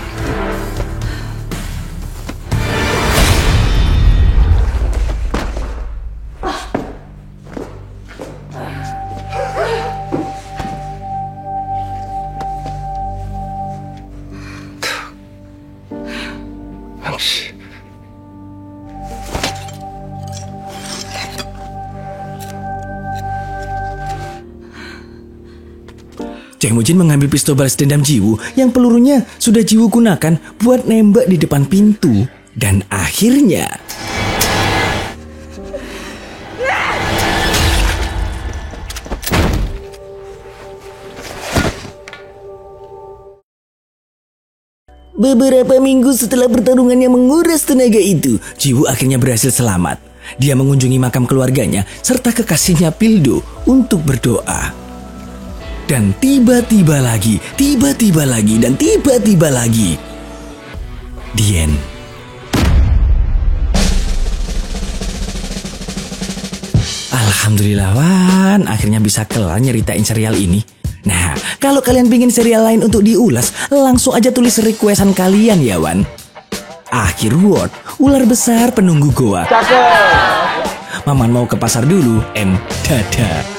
Choi Moo-jin mengambil pistol balas dendam Jiwoo yang pelurunya sudah Jiwoo gunakan buat nembak di depan pintu. Dan akhirnya beberapa minggu setelah pertarungan yang menguras tenaga itu, Jiwoo akhirnya berhasil selamat. Dia mengunjungi makam keluarganya serta kekasihnya Pildo untuk berdoa. Dan tiba-tiba lagi, dan tiba-tiba lagi. The end. Alhamdulillah, Wan, akhirnya bisa kelar nyeritain serial ini. Nah, kalau kalian pingin serial lain untuk diulas, langsung aja tulis requestan kalian ya, Wan. Akhir word, ular besar penunggu goa. Maman mau ke pasar dulu, dadah.